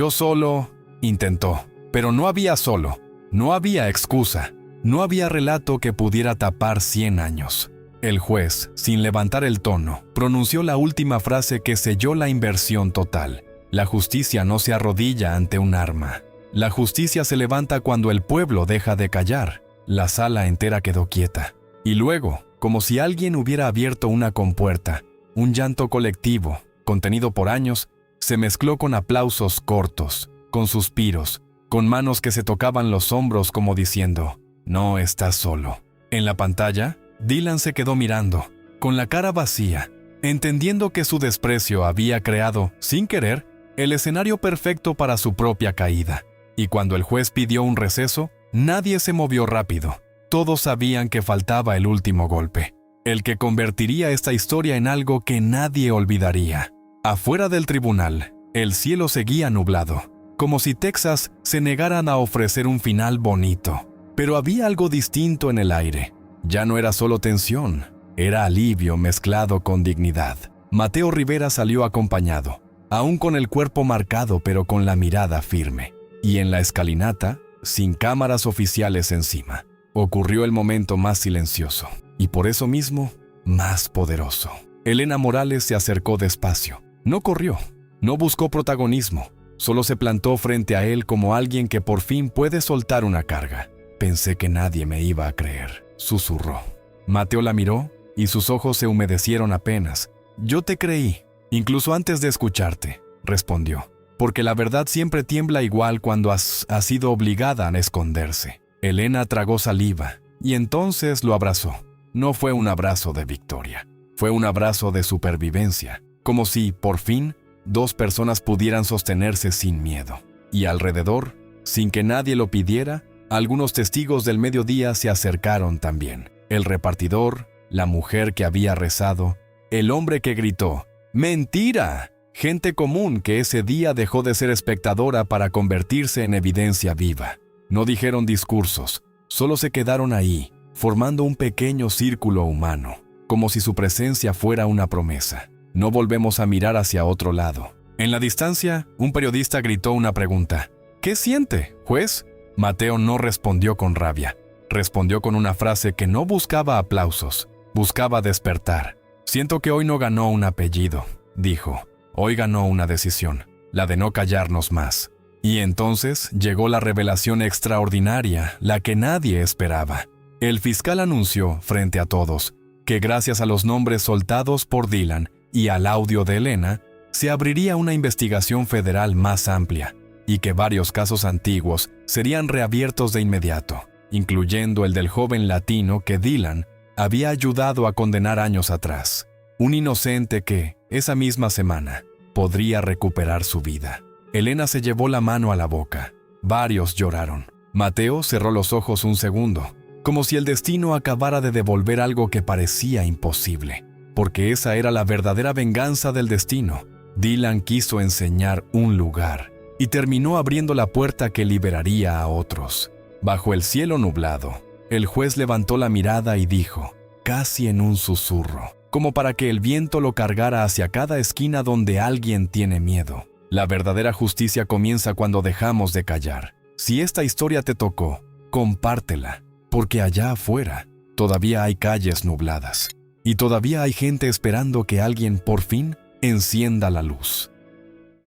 Speaker 1: solo... intentó. Pero no había solo. No había excusa. No había relato que pudiera tapar 100 años. El juez, sin levantar el tono, pronunció la última frase que selló la inversión total. La justicia no se arrodilla ante un arma. La justicia se levanta cuando el pueblo deja de callar. La sala entera quedó quieta. Y luego, como si alguien hubiera abierto una compuerta, un llanto colectivo, contenido por años, se mezcló con aplausos cortos, con suspiros, con manos que se tocaban los hombros como diciendo, no estás solo. En la pantalla, Dylan se quedó mirando, con la cara vacía, entendiendo que su desprecio había creado, sin querer, el escenario perfecto para su propia caída. Y cuando el juez pidió un receso, nadie se movió rápido. Todos sabían que faltaba el último golpe, el que convertiría esta historia en algo que nadie olvidaría. Afuera del tribunal, el cielo seguía nublado, como si Texas se negaran a ofrecer un final bonito. Pero había algo distinto en el aire. Ya no era solo tensión, era alivio mezclado con dignidad. Mateo Rivera salió acompañado, aún con el cuerpo marcado pero con la mirada firme. Y en la escalinata, sin cámaras oficiales encima, ocurrió el momento más silencioso, y por eso mismo, más poderoso. Elena Morales se acercó despacio. No corrió, no buscó protagonismo, solo se plantó frente a él como alguien que por fin puede soltar una carga. Pensé que nadie me iba a creer, susurró. Mateo la miró y sus ojos se humedecieron apenas. Yo te creí, incluso antes de escucharte, respondió, porque la verdad siempre tiembla igual cuando has sido obligada a esconderse. Elena tragó saliva y entonces lo abrazó. No fue un abrazo de victoria, fue un abrazo de supervivencia, como si, por fin, dos personas pudieran sostenerse sin miedo. Y alrededor, sin que nadie lo pidiera, algunos testigos del mediodía se acercaron también. El repartidor, la mujer que había rezado, el hombre que gritó, ¡mentira! Gente común que ese día dejó de ser espectadora para convertirse en evidencia viva. No dijeron discursos, solo se quedaron ahí, formando un pequeño círculo humano, como si su presencia fuera una promesa. No volvemos a mirar hacia otro lado. En la distancia, un periodista gritó una pregunta. ¿Qué siente, juez? Mateo no respondió con rabia. Respondió con una frase que no buscaba aplausos, buscaba despertar. Siento que hoy no ganó un apellido, dijo. Hoy ganó una decisión, la de no callarnos más. Y entonces llegó la revelación extraordinaria, la que nadie esperaba. El fiscal anunció, frente a todos, que gracias a los nombres soltados por Dylan y al audio de Elena, se abriría una investigación federal más amplia y que varios casos antiguos serían reabiertos de inmediato, incluyendo el del joven latino que Dylan había ayudado a condenar años atrás. Un inocente que, esa misma semana, podría recuperar su vida. Elena se llevó la mano a la boca. Varios lloraron. Mateo cerró los ojos un segundo, como si el destino acabara de devolver algo que parecía imposible, porque esa era la verdadera venganza del destino. Dylan quiso enseñar un lugar y terminó abriendo la puerta que liberaría a otros. Bajo el cielo nublado, el juez levantó la mirada y dijo, casi en un susurro, como para que el viento lo cargara hacia cada esquina donde alguien tiene miedo. La verdadera justicia comienza cuando dejamos de callar. Si esta historia te tocó, compártela, porque allá afuera todavía hay calles nubladas y todavía hay gente esperando que alguien por fin encienda la luz.